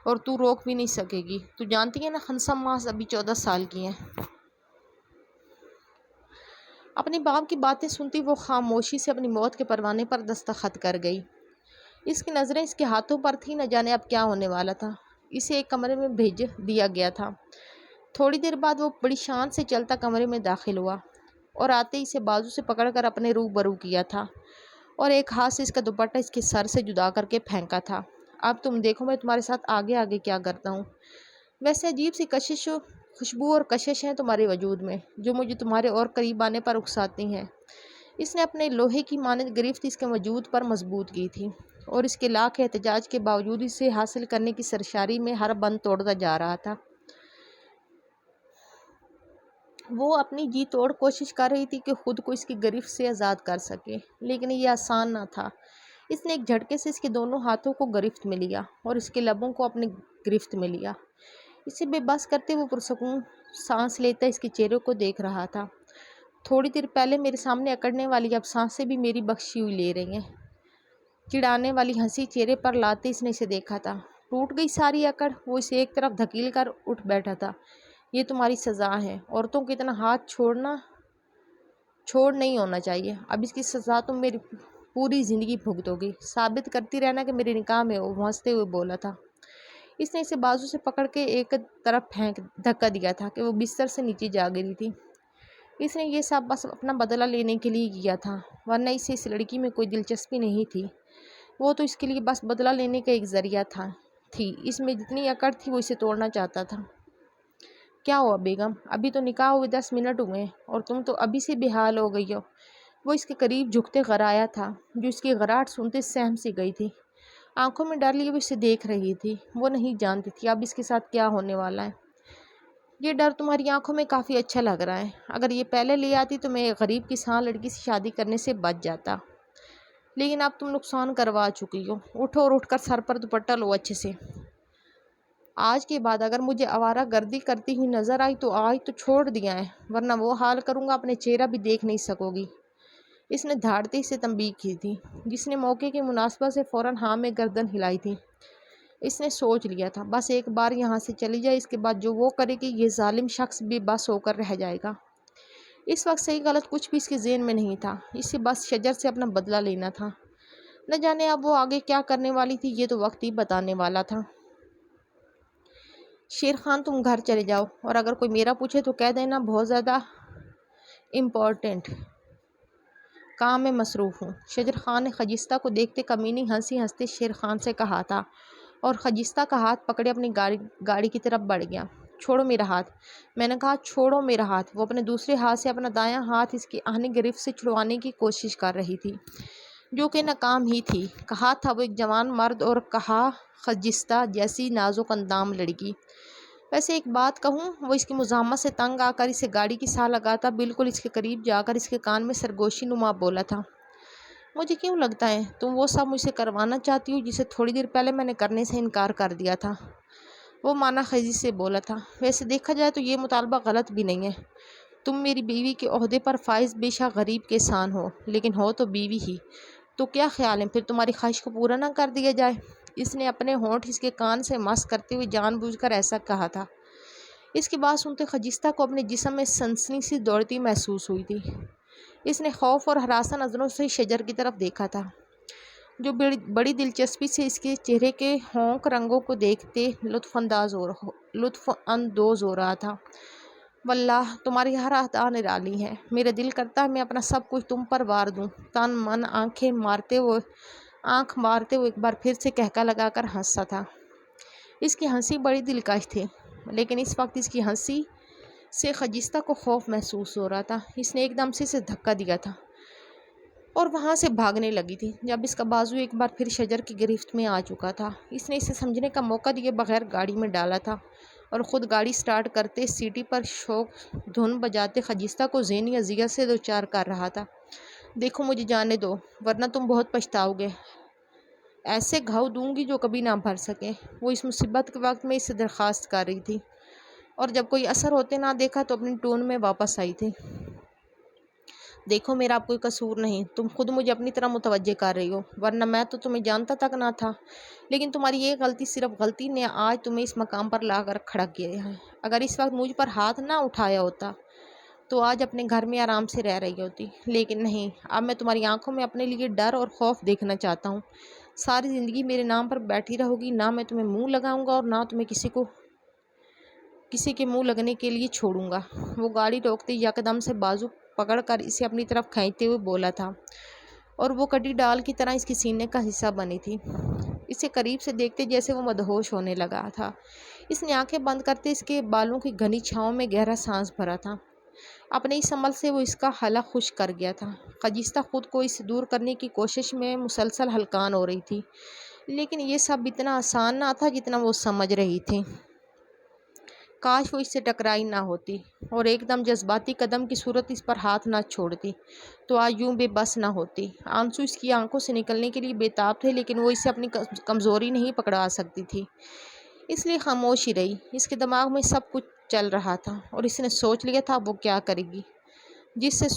اور تو روک بھی نہیں سکے گی۔ تو جانتی ہے نا خنسا محض ابھی 14 سال کی ہے۔ اپنے باپ کی باتیں سنتی وہ خاموشی سے اپنی موت کے پروانے پر دستخط کر گئی۔ اس کی نظریں اس کے ہاتھوں پر تھیں، نہ جانے اب کیا ہونے والا تھا۔ اسے ایک کمرے میں بھیج دیا گیا تھا۔ تھوڑی دیر بعد وہ بڑی شان سے چلتا کمرے میں داخل ہوا اور آتے ہی اسے بازو سے پکڑ کر اپنے روبرو کیا تھا اور ایک ہاتھ سے اس کا دوپٹہ اس کے سر سے جدا کر کے پھینکا تھا۔ اب تم دیکھو میں تمہارے ساتھ آگے آگے کیا کرتا ہوں۔ ویسے عجیب سی خوشبو اور کشش ہیں تمہارے وجود میں، جو مجھے تمہارے اور قریب آنے پر اکساتی ہیں۔ اس نے اپنے لوہے کی مانند گرفت اس کے وجود پر مضبوط کی تھی اور اس کے لاکھ احتجاج کے باوجود اسے حاصل کرنے کی سرشاری میں ہر بند توڑتا جا رہا تھا۔ وہ اپنی جی توڑ کوشش کر رہی تھی کہ خود کو اس کی گرفت سے آزاد کر سکے، لیکن یہ آسان نہ تھا۔ اس نے ایک جھٹکے سے اس کے دونوں ہاتھوں کو گرفت میں لیا اور اس کے لبوں کو اپنی گرفت میں لیا۔ اسے بے بس کرتے وہ پرسکون سانس لیتا اس کے چہرے کو دیکھ رہا تھا۔ تھوڑی دیر پہلے میرے سامنے اکڑنے والی اب سانسیں بھی میری بخشی ہوئی لے رہی ہیں۔ چڑھانے والی ہنسی چہرے پر لاتے اس نے اسے دیکھا تھا۔ ٹوٹ گئی ساری اکڑ؟ وہ اسے ایک طرف دھکیل کر اٹھ بیٹھا تھا۔ یہ تمہاری سزا ہے، عورتوں کو اتنا ہاتھ چھوڑ نہیں ہونا چاہیے۔ اب اس کی سزا تم میری پوری زندگی بھگتو گی، ثابت کرتی رہنا کہ میرے نکاح میں ہو، وہ ہنستے ہوئے بولا تھا۔ اس نے اسے بازو سے پکڑ کے ایک طرف دھکا دیا تھا کہ وہ بستر سے نیچے جا گری تھی۔ اس نے یہ سب بس اپنا بدلہ لینے کے لیے کیا تھا، ورنہ اسے اس لڑکی میں کوئی دلچسپی نہیں تھی۔ وہ تو اس کے لیے بس بدلہ لینے کا ایک ذریعہ تھی۔ اس میں جتنی اکڑ تھی وہ اسے توڑنا چاہتا تھا۔ کیا ہوا بیگم؟ ابھی تو نکاح ہوئے 10 منٹ ہوئے ہیں اور تم تو ابھی سے بے حال ہو گئی ہو۔ وہ اس کے قریب جھکتے غرایا تھا، جو اس کی غراہٹ سنتے سہم سی گئی تھی۔ آنکھوں میں ڈر لیے وہ اسے دیکھ رہی تھی۔ وہ نہیں جانتی تھی اب اس کے ساتھ کیا ہونے والا ہے۔ یہ ڈر تمہاری آنکھوں میں کافی اچھا لگ رہا ہے۔ اگر یہ پہلے لے آتی تو میں ایک غریب کسان لڑکی سے شادی کرنے سے بچ جاتا، لیکن اب تم نقصان کروا چکی ہو۔ اٹھو اور اٹھ کر سر پر دوپٹہ لو اچھے سے۔ آج کے بعد اگر مجھے آوارہ گردی کرتی ہوئی نظر آئی تو آج تو چھوڑ دیا ہے، ورنہ وہ حال کروں گا اپنے چہرہ بھی دیکھ نہیں سکو گی۔ اس نے دھاڑتے سے تنبیہ کی تھی، جس نے موقع کی مناسبت سے فوراً ہاں میں گردن ہلائی تھی۔ اس نے سوچ لیا تھا بس ایک بار یہاں سے چلی جائے، اس کے بعد جو وہ کرے گی یہ ظالم شخص بے بس ہو کر رہ جائے گا۔ اس وقت صحیح غلط کچھ بھی اس کے ذہن میں نہیں تھا، اسے بس شجر سے اپنا بدلہ لینا تھا۔ نہ جانے اب وہ آگے کیا کرنے والی تھی، یہ تو وقت ہی بتانے والا تھا۔ شیر خان تم گھر چلے جاؤ اور اگر کوئی میرا پوچھے تو کہہ دینا بہت زیادہ امپورٹنٹ کام میں مصروف ہوں۔ شجر خان نے خجستہ کو دیکھتے کمینی ہنسی ہنستے شیر خان سے کہا تھا اور خجستہ کا ہاتھ پکڑے اپنی گاڑی کی طرف بڑھ گیا۔ چھوڑو میرا ہاتھ، میں نے کہا چھوڑو میرا ہاتھ۔ وہ اپنے دوسرے ہاتھ سے اپنا دایاں ہاتھ اس کی آہنی گرفت سے چھڑوانے کی کوشش کر رہی تھی، جو کہ ناکام ہی تھی۔ کہا تھا وہ ایک جوان مرد اور کہا خجستہ جیسی نازک اندام لڑکی۔ ویسے ایک بات کہوں، وہ اس کی مزاحمت سے تنگ آ کر اسے گاڑی کی سا لگاتا بالکل اس کے قریب جا کر اس کے کان میں سرگوشی نما بولا تھا، مجھے کیوں لگتا ہے تم وہ سب مجھ سے کروانا چاہتی ہو جسے تھوڑی دیر پہلے میں نے کرنے سے انکار کر دیا تھا۔ وہ مانا خیزی سے بولا تھا، ویسے دیکھا جائے تو یہ مطالبہ غلط بھی نہیں ہے۔ تم میری بیوی کے عہدے پر فائز بے شک غریب کے سان ہو، لیکن ہو تو بیوی ہی، تو کیا خیال ہے پھر تمہاری خواہش کو پورا نہ کر دیا جائے؟ اس نے اپنے ہونٹ اس کے کان سے مس کرتے ہوئے جان بوجھ کر ایسا کہا تھا۔ اس کی بات سنتے خجستہ کو اپنے جسم میں سنسنی سی دوڑتی محسوس ہوئی تھی۔ اس نے خوف اور ہراساں نظروں سے شجر کی طرف دیکھا تھا، جو بڑی دلچسپی سے اس کے چہرے کے ہونک رنگوں کو دیکھتے لطف اندوز ہو رہا تھا۔ واللہ تمہاری ہر ادا نرالی ہے، میرا دل کرتا ہے میں اپنا سب کچھ تم پر وار دوں۔ تن من آنکھ مارتے ہوئے ایک بار پھر سے کہکا لگا کر ہنسا تھا۔ اس کی ہنسی بڑی دلکش تھی، لیکن اس وقت اس کی ہنسی سے خجستہ کو خوف محسوس ہو رہا تھا۔ اس نے ایک دم سے اسے دھکا دیا تھا اور وہاں سے بھاگنے لگی تھی جب اس کا بازو ایک بار پھر شجر کی گرفت میں آ چکا تھا۔ اس نے اسے سمجھنے کا موقع دیے بغیر گاڑی میں ڈالا تھا اور خود گاڑی سٹارٹ کرتے سیٹی پر شوق دھن بجاتے خجستہ کو ذہنی اذیت سے دوچار کر رہا تھا۔ دیکھو مجھے جانے دو ورنہ تم بہت پچھتاؤ گے، ایسے گھاؤ دوں گی جو کبھی نہ بھر سکے۔ وہ اس مصیبت کے وقت میں اس سے درخواست کر رہی تھی اور جب کوئی اثر ہوتے نہ دیکھا تو اپنی ٹون میں واپس آئی تھی۔ دیکھو میرا اب کوئی قصور نہیں، تم خود مجھے اپنی طرح متوجہ کر رہی ہو، ورنہ میں تو تمہیں جانتا تک نہ تھا۔ لیکن تمہاری یہ غلطی، صرف غلطی نے آج تمہیں اس مقام پر لا کر کھڑا کیا ہے۔ اگر اس وقت مجھ پر ہاتھ نہ اٹھایا ہوتا تو آج اپنے گھر میں آرام سے رہ رہی ہوتی، لیکن نہیں، اب میں تمہاری آنکھوں میں اپنے لیے ڈر اور خوف دیکھنا چاہتا ہوں۔ ساری زندگی میرے نام پر بیٹھی رہو گی، نہ میں تمہیں منہ لگاؤں گا اور نہ تمہیں کسی کے منہ لگنے کے لیے چھوڑوں گا۔ وہ گاڑی روکتے یکدم سے بازو پکڑ کر اسے اپنی طرف کھینچتے ہوئے بولا تھا اور وہ کٹی ڈال کی طرح اس کے سینے کا حصہ بنی تھی۔ اسے قریب سے دیکھتے جیسے وہ مدہوش ہونے لگا تھا۔ اس نے آنکھیں بند کرتے اس کے بالوں کی گھنی چھاؤں میں گہرا سانس بھرا تھا۔ اپنے اس عمل سے وہ اس کا حلق خشک کر گیا تھا۔ خجستہ خود کو اس سے دور کرنے کی کوشش میں مسلسل ہلکان ہو رہی تھی، لیکن یہ سب اتنا آسان نہ تھا جتنا وہ سمجھ رہی تھی۔ کاش وہ اس سے ٹکرائی نہ ہوتی اور ایک دم جذباتی قدم کی صورت اس پر ہاتھ نہ چھوڑتی تو آج یوں بے بس نہ ہوتی۔ آنسو اس کی آنکھوں سے نکلنے کے لیے بے تاب تھے، لیکن وہ اسے اپنی کمزوری نہیں پکڑا سکتی تھی، اس لیے خاموش ہی رہی۔ اس کے دماغ میں سب کچھ چل رہا تھا اور اس نے سوچ لیا تھا وہ کیا کرے گی، جس سے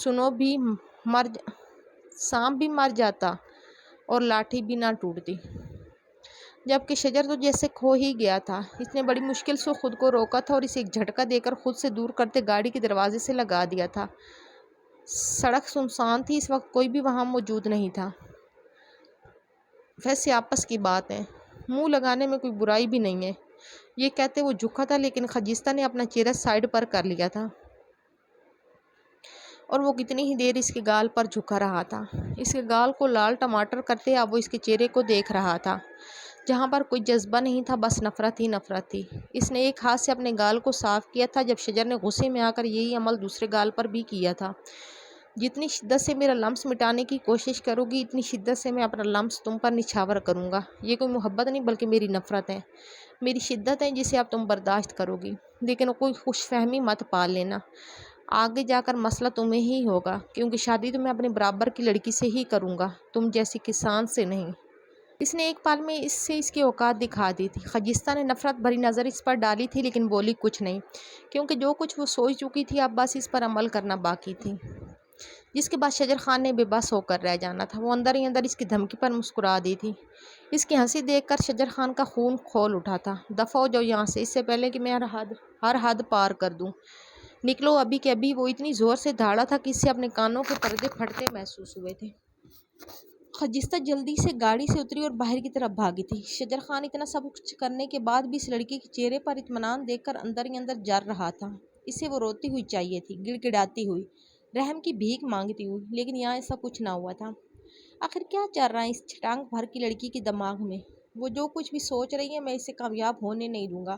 سانپ بھی مر جاتا اور لاٹھی بھی نہ ٹوٹتی، جبکہ شجر تو جیسے کھو ہی گیا تھا۔ اس نے بڑی مشکل سے خود کو روکا تھا اور اسے ایک جھٹکا دے کر خود سے دور کرتے گاڑی کے دروازے سے لگا دیا تھا۔ سڑک سنسان تھی، اس وقت کوئی بھی وہاں موجود نہیں تھا۔ ویسے آپس کی بات ہے، منہ لگانے میں کوئی برائی بھی نہیں ہے، یہ کہتے وہ جھکا تھا، لیکن خجستہ نے اپنا چہرہ سائڈ پر کر لیا تھا اور وہ کتنی ہی دیر اس کے گال پر جھکا رہا تھا، اس کے گال کو لال ٹماٹر کرتے۔ اب وہ اس کے چہرے کو دیکھ رہا تھا جہاں پر کوئی جذبہ نہیں تھا، بس نفرت ہی نفرت تھی۔ اس نے ایک ہاتھ سے اپنے گال کو صاف کیا تھا جب شجر نے غصے میں آ کر یہی عمل دوسرے گال پر بھی کیا تھا۔ جتنی شدت سے میرا لمس مٹانے کی کوشش کرو گی، اتنی شدت سے میں اپنا لمس تم پر نچھاور کروں گا۔ یہ کوئی محبت نہیں بلکہ میری نفرت ہے، میری شدت ہے جسے اب تم برداشت کرو گی، لیکن کوئی خوش فہمی مت پال لینا، آگے جا کر مسئلہ تمہیں ہی ہوگا، کیونکہ شادی تو میں اپنے برابر کی لڑکی سے ہی کروں گا، تم جیسی کسان سے نہیں۔ اس نے ایک پل میں اس کی اوقات دکھا دی تھی۔ خجستہ نے نفرت بھری نظر اس پر ڈالی تھی، لیکن بولی کچھ نہیں، کیونکہ جو کچھ وہ سوچ چکی تھی اب بس اس پر عمل کرنا باقی تھی، جس کے بعد شجر خان نے بے بس ہو کر رہ جانا تھا۔ وہ اندر ہی اندر اس کی دھمکی پر مسکرا دی تھی۔ اس کی ہنسی دیکھ کر شجر خان کا خون کھول اٹھا تھا۔ دفع ہو جاؤ یہاں سے، اس سے پہلے کہ میں ہر حد پار کر دوں، نکلو ابھی کے ابھی۔ وہ اتنی زور سے دھاڑا تھا کہ اس سے اپنے کانوں کے پردے پھٹتے محسوس ہوئے تھے۔ خجستہ جلدی سے گاڑی سے اتری اور باہر کی طرف بھاگی تھی۔ شجر خان اتنا سب کچھ کرنے کے بعد بھی اس لڑکی کے چہرے پر اطمینان دیکھ کر اندر ہی اندر جر رہا تھا۔ اسے وہ روتی ہوئی چاہیے تھی، گڑ گڑاتی ہوئی، رحم کی بھیک مانگتی ہوئی، لیکن یہاں ایسا کچھ نہ ہوا تھا۔ آخر کیا چل رہا ہے اس چھٹانک بھر کی لڑکی کے دماغ میں؟ وہ جو کچھ بھی سوچ رہی ہے میں اسے کامیاب ہونے نہیں دوں گا۔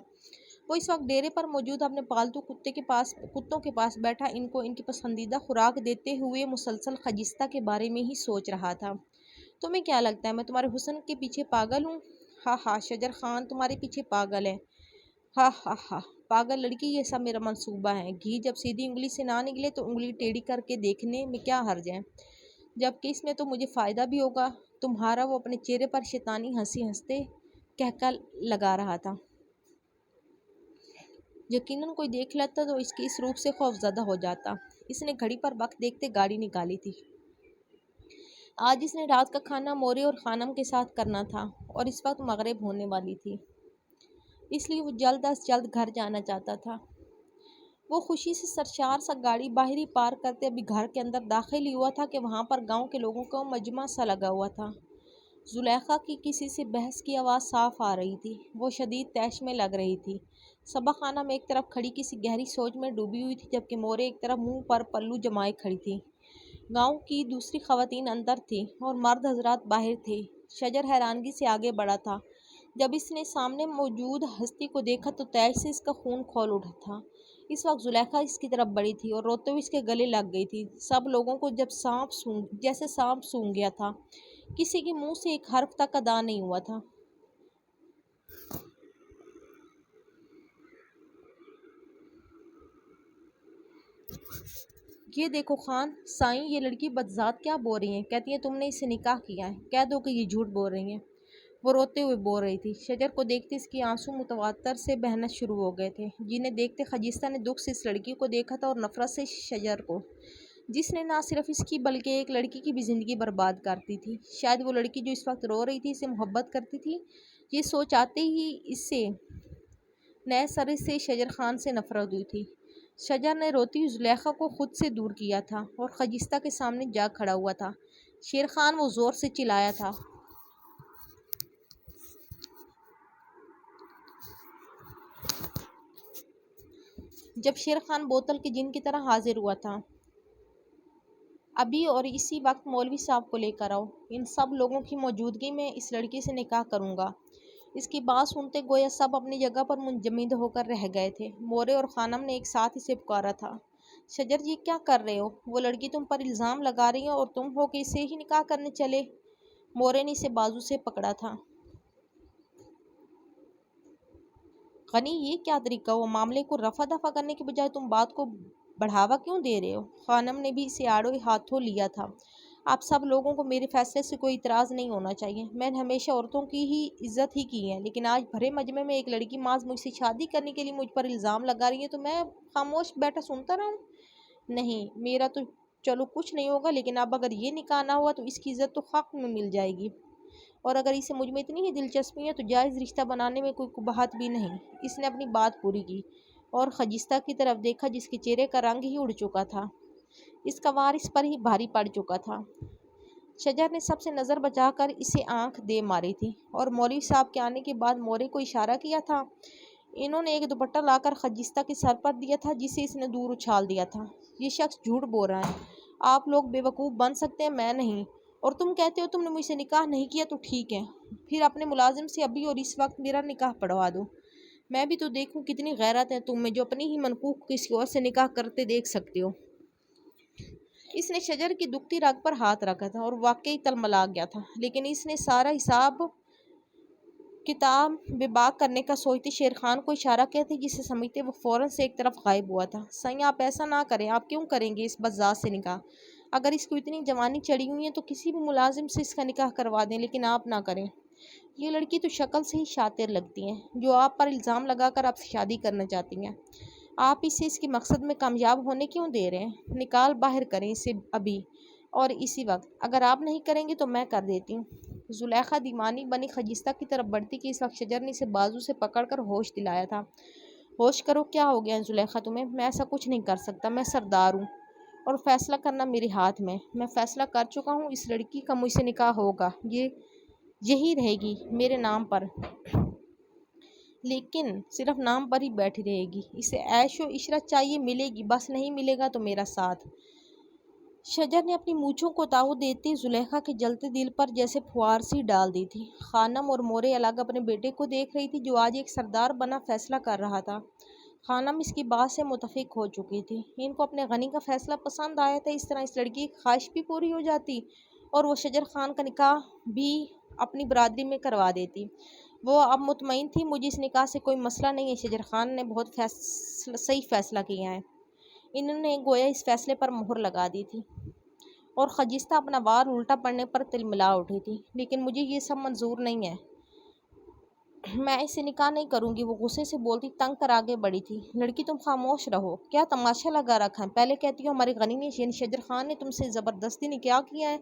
وہ اس وقت ڈیرے پر موجود اپنے پالتو کتوں کے پاس بیٹھا ان کو ان کی پسندیدہ خوراک دیتے ہوئے مسلسل خجستہ کے بارے میں ہی سوچ رہا تھا۔ تمہیں کیا لگتا ہے میں تمہارے حسن کے پیچھے پاگل ہوں؟ ہاں ہاں، شجر خان تمہارے پیچھے پاگل ہے، ہاں ہاں ہاں، پاگل لڑکی، یہ سب میرا منصوبہ ہے۔ گھی جب سیدھی انگلی سے نہ نکلے تو انگلی ٹیڑھی کر کے دیکھنے میں کیا حرج ہے، جبکہ اس میں تو مجھے فائدہ بھی ہوگا تمہارا۔ وہ اپنے چہرے پر شیطانی ہنسی ہنستے کہکا لگا رہا تھا۔ یقیناً کوئی دیکھ لیتا تو اس کی اس روپ سے خوف زدہ ہو جاتا۔ اس نے گھڑی پر وقت دیکھتے گاڑی نکالی تھی۔ آج اس نے رات کا کھانا مورے اور خانم کے ساتھ کرنا تھا اور اس وقت مغرب ہونے والی تھی، اس لیے وہ جلد از جلد گھر جانا چاہتا تھا۔ وہ خوشی سے سرشار سا گاڑی باہری پارک کرتے ابھی گھر کے اندر داخل ہی ہوا تھا کہ وہاں پر گاؤں کے لوگوں کا مجمع سا لگا ہوا تھا۔ زلیخا کی کسی سے بحث کی آواز صاف آ رہی تھی۔ وہ شدید طیش میں لگ رہی تھی۔ صبا خانم ایک طرف کھڑی کسی گہری سوچ میں ڈوبی ہوئی تھی، جبکہ مورے ایک طرف منہ پر پلو جمائے کھڑی تھی۔ گاؤں کی دوسری خواتین اندر تھیں اور مرد حضرات باہر تھے۔ شجر حیرانگی سے آگے بڑھا تھا۔ جب اس نے سامنے موجود ہستی کو دیکھا تو طیش سے اس کا خون کھول اٹھا تھا۔ اس وقت زلیخا اس کی طرف بڑھی تھی اور روتے ہوئے اس کے گلے لگ گئی تھی۔ سب لوگوں کو جیسے سانپ سونگھ گیا تھا۔ کسی کے منہ سے ایک حرف تک ادا نہیں ہوا تھا۔ یہ دیکھو خان سائیں، یہ لڑکی بدذات کیا بول رہی ہیں؟ کہتی ہیں تم نے اس سے نکاح کیا ہے۔ کہہ دو کہ یہ جھوٹ بول رہی ہیں۔ وہ روتے ہوئے بول رہی تھی۔ شجر کو دیکھتے اس کی آنسو متواتر سے بہنا شروع ہو گئے تھے، جنہیں دیکھتے خجستہ نے دکھ سے اس لڑکی کو دیکھا تھا اور نفرت سے شجر کو، جس نے نہ صرف اس کی بلکہ ایک لڑکی کی بھی زندگی برباد کرتی تھی۔ شاید وہ لڑکی جو اس وقت رو رہی تھی اسے محبت کرتی تھی۔ یہ سوچ آتے ہی اس سے نئے سرے سے شجر خان سے نفرت ہوئی تھی۔ شجر نے روتی ہوئی زلیخا کو خود سے دور کیا تھا اور خجستہ کے سامنے جا کھڑا ہوا تھا۔ شیر خان، وہ زور سے چلایا تھا۔ جب شیر خان بوتل کے جن کی طرح حاضر ہوا تھا۔ ابھی اور اسی وقت مولوی صاحب کو لے کر آؤ۔ ان سب لوگوں کی موجودگی میں اس لڑکی سے نکاح کروں گا۔ اس کی بات سنتے گویا سب اپنی جگہ پر منجمد ہو کر رہ گئے تھے۔ مورے اور خانم نے ایک ساتھ اسے پکارا تھا۔ شجر جی، کیا کر رہے ہو؟ وہ لڑکی تم پر الزام لگا رہی ہے اور تم ہو کہ اسے ہی نکاح کرنے چلے۔ مورے نے اسے بازو سے پکڑا تھا۔ غنی، یہ کیا طریقہ ہوا؟ معاملے کو رفع دفع کرنے کے بجائے تم بات کو بڑھاوا کیوں دے رہے ہو؟ خانم نے بھی اسے آڑے ہاتھوں لیا تھا۔ آپ سب لوگوں کو میرے فیصلے سے کوئی اعتراض نہیں ہونا چاہیے۔ میں نے ہمیشہ عورتوں کی ہی عزت ہی کی ہے، لیکن آج بھرے مجمع میں ایک لڑکی محض مجھ سے شادی کرنے کے لیے مجھ پر الزام لگا رہی ہے تو میں خاموش بیٹھا سنتا رہوں؟ نہیں، میرا تو چلو کچھ نہیں ہوگا، لیکن اب اگر یہ نکاح نہ ہوا تو اس کی عزت تو خاک میں مل جائے گی، اور اگر اسے مجھ میں اتنی ہی دلچسپی ہے تو جائز رشتہ بنانے میں کوئی قباحت بھی نہیں۔ اس نے اپنی بات پوری کی اور خجستہ کی طرف دیکھا، جس کے چہرے کا رنگ ہی اڑ چکا تھا۔ اس کا وار اس پر ہی بھاری پڑ چکا تھا۔ شجر نے سب سے نظر بچا کر اسے آنکھ دے ماری تھی اور مولوی صاحب کے آنے کے بعد مورے کو اشارہ کیا تھا۔ انہوں نے ایک دوپٹہ لا کر خجستہ کے سر پر دیا تھا، جسے اس نے دور اچھال دیا تھا۔ یہ شخص جھوٹ بول رہا ہے۔ آپ لوگ بے وقوف بن سکتے ہیں، میں نہیں۔ اور تم کہتے ہو تم نے مجھ سے نکاح نہیں کیا تو ٹھیک ہے، پھر اپنے ملازم سے ابھی اور اس وقت میرا نکاح پڑھوا دو۔ میں بھی تو دیکھوں کتنی غیرت ہے تم میں، جو اپنی ہی منکوح کو کسی اور سے نکاح کرتے دیکھ سکتے ہو۔ اس نے شجر کی دکھتی رگ پر ہاتھ رکھا تھا اور واقعی تلملا گیا تھا، لیکن اس نے سارا حساب کتاب بے باک کرنے کا سوچتے شیر خان کو اشارہ کیا تھا، جسے سمجھتے وہ فوراً سے ایک طرف غائب ہوا تھا۔ سائیں، آپ ایسا نہ کریں۔ آپ کیوں کریں گے اس بدذات سے نکاح؟ اگر اس کو اتنی جوانی چڑھی ہوئی ہے تو کسی بھی ملازم سے اس کا نکاح کروا دیں، لیکن آپ نہ کریں۔ یہ لڑکی تو شکل سے ہی شاطر لگتی ہے، جو آپ پر الزام لگا کر آپ سے شادی کرنا چاہتی ہیں۔ آپ اسے اس کے مقصد میں کامیاب ہونے کیوں دے رہے ہیں؟ نکال باہر کریں اسے ابھی اور اسی وقت۔ اگر آپ نہیں کریں گے تو میں کر دیتی ہوں۔ زلیخا دیوانی بنی خجستہ کی طرف بڑھتی کہ اس وقت شجر نے اسے بازو سے پکڑ کر ہوش دلایا تھا۔ ہوش کرو، کیا ہو گیا زلیخا تمہیں؟ میں ایسا کچھ نہیں کر سکتا، میں سردار ہوں اور فیصلہ کرنا میرے ہاتھ میں۔ میں فیصلہ کر چکا ہوں، اس لڑکی کا مجھ سے نکاح ہوگا، یہی رہے گی میرے نام پر، لیکن صرف نام پر ہی بیٹھی رہے گی۔ اسے عیش و عشرت چاہیے، ملے گی، بس نہیں ملے گا تو میرا ساتھ۔ شجر نے اپنی مونچھوں کو تاؤ دیتے زلیخا کے جلتے دل پر جیسے پھوار سی ڈال دی تھی۔ خانم اور مورے الگ اپنے بیٹے کو دیکھ رہی تھی، جو آج ایک سردار بنا فیصلہ کر رہا تھا۔ خانم اس کی بات سے متفق ہو چکی تھی۔ ان کو اپنے غنی کا فیصلہ پسند آیا تھا۔ اس طرح اس لڑکی کی خواہش بھی پوری ہو جاتی اور وہ شجر خان کا نکاح بھی اپنی برادری میں کروا دیتی۔ وہ اب مطمئن تھی، مجھے اس نکاح سے کوئی مسئلہ نہیں ہے۔ شجر خان نے بہت صحیح فیصلہ کیا ہے۔ انہوں نے گویا اس فیصلے پر مہر لگا دی تھی اور خجستہ اپنا وار الٹا پڑنے پر تلملا اٹھی تھی۔ لیکن مجھے یہ سب منظور نہیں ہے، میں اسے نکاح نہیں کروں گی، وہ غصے سے بولتی تنگ کر آگے بڑھی تھی۔ لڑکی، تم خاموش رہو، کیا تماشا لگا رکھا ہے؟ پہلے کہتی ہو ہمارے غنی نے یعنی شجر خان نے تم سے زبردستی نکاح کیا ہے،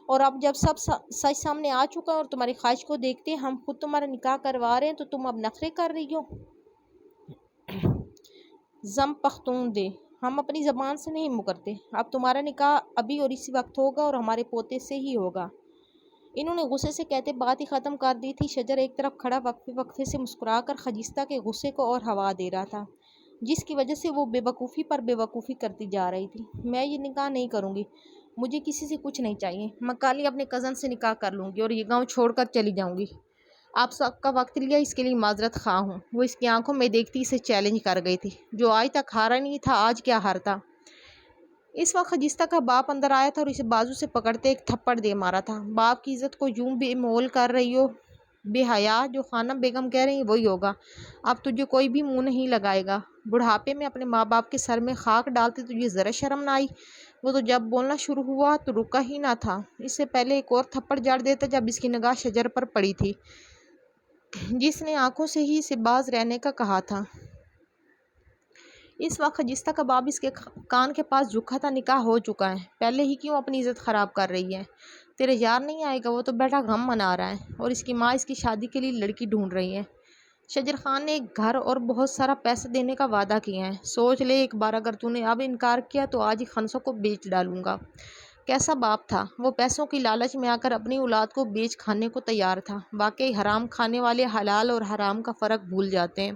اور اب جب سب سچ سامنے آ چکا ہے اور تمہاری خواہش کو دیکھتے ہم خود تمہارا نکاح کروا رہے ہیں تو تم اب نخرے کر رہی ہو۔ زم پختون دے، ہم اپنی زبان سے نہیں مکرتے، اب تمہارا نکاح ابھی اور اسی وقت ہوگا اور ہمارے پوتے سے ہی ہوگا۔ انہوں نے غصے سے کہتے بات ہی ختم کر دی تھی۔ شجر ایک طرف کھڑا وقفے وقفے سے مسکرا کر خجستہ کے غصے کو اور ہوا دے رہا تھا، جس کی وجہ سے وہ بے وقوفی پر بے وقوفی کرتی جا رہی تھی۔ میں یہ نکاح نہیں کروں گی، مجھے کسی سے کچھ نہیں چاہیے، میں کل ہی اپنے کزن سے نکاح کر لوں گی اور یہ گاؤں چھوڑ کر چلی جاؤں گی۔ آپ سب کا وقت لیا، اس کے لیے معذرت خواہ ہوں۔ وہ اس کی آنکھوں میں دیکھتی اسے چیلنج کر گئی تھی، جو آج تک ہارا نہیں تھا آج کیا ہارتا۔ اس وقت خجستہ کا باپ اندر آیا تھا اور اسے بازو سے پکڑتے ایک تھپڑ دے مارا تھا۔ باپ کی عزت کو یوں بے مول کر رہی ہو، بے حیا، جو خانم بیگم کہہ رہی ہیں وہی ہوگا، اب تجھے کوئی بھی منہ نہیں لگائے گا۔ بڑھاپے میں اپنے ماں باپ کے سر میں خاک ڈالتے تجھے ذرا شرم نہ آئی؟ وہ تو جب بولنا شروع ہوا تو رکا ہی نہ تھا، اس سے پہلے ایک اور تھپڑ جڑ دیتا جب اس کی نگاہ شجر پر پڑی تھی، جس نے آنکھوں سے ہی سے باز رہنے کا کہا تھا۔ اس وقت خجستہ کا باپ اس کے کان کے پاس جھکا تھا، نکاح ہو چکا ہے، پہلے ہی کیوں اپنی عزت خراب کر رہی ہے؟ تیرے یار نہیں آئے گا، وہ تو بیٹا غم منا رہا ہے، اور اس کی ماں اس کی شادی کے لیے لڑکی ڈھونڈ رہی ہے۔ شجر خان نے ایک گھر اور بہت سارا پیسہ دینے کا وعدہ کیا ہے، سوچ لے ایک بار اگر تو نے اب انکار کیا تو آج ہی خنسوں کو بیچ ڈالوں گا۔ کیسا باپ تھا وہ، پیسوں کی لالچ میں آ کر اپنی اولاد کو بیچ کھانے کو تیار تھا۔ واقعی حرام کھانے والے حلال اور حرام کا فرق بھول جاتے ہیں،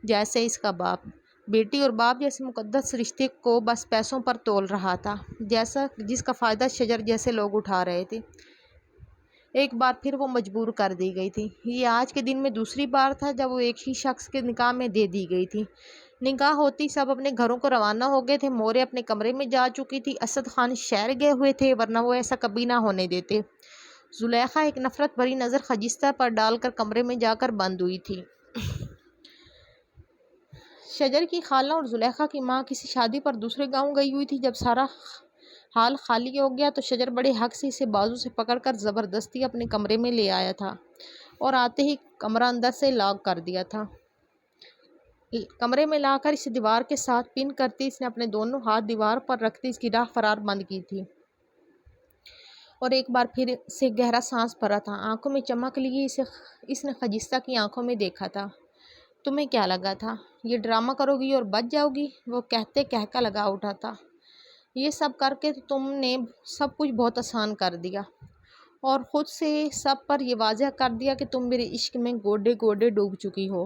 جیسے اس کا باپ بیٹی اور باپ جیسے مقدس رشتے کو بس پیسوں پر تول رہا تھا، جس کا فائدہ شجر جیسے لوگ اٹھا رہے تھے۔ ایک بار پھر وہ مجبور کر دی گئی تھی، یہ آج کے دن میں دوسری بار تھا جب وہ ایک ہی شخص کے نکاح میں دے دی گئی تھی۔ نکاح ہوتی سب اپنے گھروں کو روانہ ہو گئے تھے، مورے اپنے کمرے میں جا چکی تھی، اسد خان شہر گئے ہوئے تھے، ورنہ وہ ایسا کبھی نہ ہونے دیتے۔ زلیخا ایک نفرت بھری نظر خجستہ پر ڈال کر کمرے میں جا کر بند ہوئی تھی۔ شجر کی خالہ اور زلیخا کی ماں کسی شادی پر دوسرے گاؤں گئی ہوئی تھی۔ جب سارا حال خالی ہو گیا تو شجر بڑے حق سے اسے بازو سے پکڑ کر زبردستی اپنے کمرے میں لے آیا تھا اور آتے ہی کمرہ اندر سے لاک کر دیا تھا۔ کمرے میں لا کر اسے دیوار کے ساتھ پن کرتی اس نے اپنے دونوں ہاتھ دیوار پر رکھتے اس کی راہ فرار بند کی تھی، اور ایک بار پھر سے گہرا سانس بھرا تھا۔ آنکھوں میں چمک لیے اس نے خجستہ کی آنکھوں میں دیکھا تھا۔ تمہیں کیا لگا تھا یہ ڈرامہ کرو گی اور بچ جاؤ گی؟ وہ کہتے کہکا لگا اٹھا تھا۔ یہ سب کر کے تم نے سب کچھ بہت آسان کر دیا اور خود سے سب پر یہ واضح کر دیا کہ تم میرے عشق میں گوڈے گوڈے ڈوب چکی ہو۔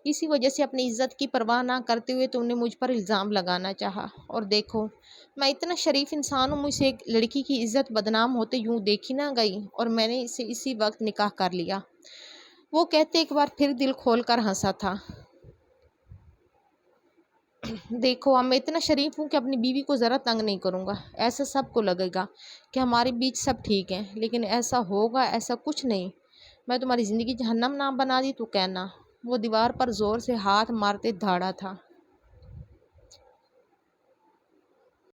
اسی وجہ سے اپنی عزت کی پرواہ نہ کرتے ہوئے تم نے مجھ پر الزام لگانا چاہا، اور دیکھو میں اتنا شریف انسان ہوں، مجھ سے ایک لڑکی کی عزت بدنام ہوتے یوں دیکھی نہ گئی، اور میں نے اسے اسی وقت نکاح کر لیا۔ وہ کہتے ایک بار پھر دل کھول کر ہنسا تھا۔ دیکھو اب میں اتنا شریف ہوں کہ اپنی بیوی کو ذرا تنگ نہیں کروں گا۔ ایسا سب کو لگے گا کہ ہمارے بیچ سب ٹھیک ہے، لیکن ایسا ہوگا ایسا کچھ نہیں۔ میں تمہاری زندگی جہنم نہ بنا دی تو کہنا۔ وہ دیوار پر زور سے ہاتھ مارتے دھاڑا تھا۔